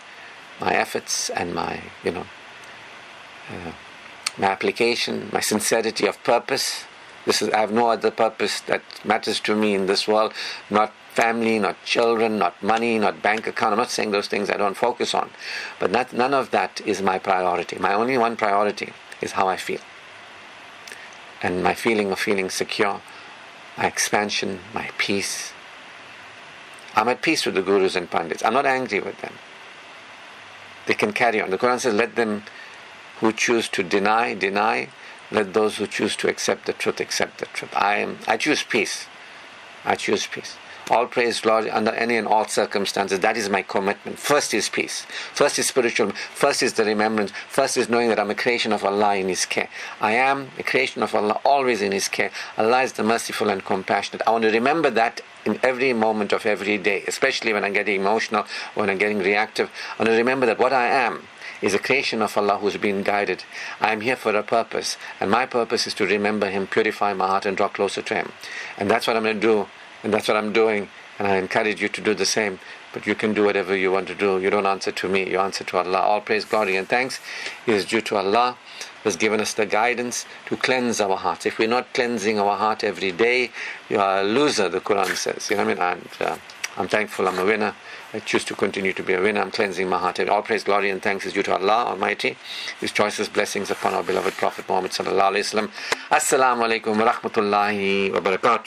my efforts and my, my application, my sincerity of purpose. I have no other purpose that matters to me in this world, not family, not children, not money, not bank account. I'm not saying those things I don't focus on. But none of that is my priority. My only one priority is how I feel. And my feeling of feeling secure, my expansion, my peace. I'm at peace with the gurus and pandits. I'm not angry with them. They can carry on. The Quran says, let them who choose to deny, deny. Let those who choose to accept the truth, accept the truth. I choose peace. I choose peace. All praise, glory, under any and all circumstances. That is my commitment. First is peace. First is spiritual. First is the remembrance. First is knowing that I'm a creation of Allah in His care. I am a creation of Allah, always in His care. Allah is the merciful and compassionate. I want to remember that in every moment of every day, especially when I'm getting emotional, when I'm getting reactive. I want to remember that what I am is a creation of Allah who's been guided. I am here for a purpose, and my purpose is to remember Him, purify my heart, and draw closer to Him. And that's what I'm going to do, and that's what I'm doing, and I encourage you to do the same. But you can do whatever you want to do. You don't answer to me, you answer to Allah. All praise, glory, and thanks is due to Allah, who has given us the guidance to cleanse our hearts. If we're not cleansing our heart every day, you are a loser, the Quran says. You know what I mean? And I'm thankful I'm a winner. I choose to continue to be a winner. I'm cleansing my heart. All praise, glory, and thanks is due to Allah Almighty. His choicest blessings upon our beloved Prophet Muhammad sallallahu alaihi wasallam. Assalamu alaikum wa rahmatullahi wa barakatuh.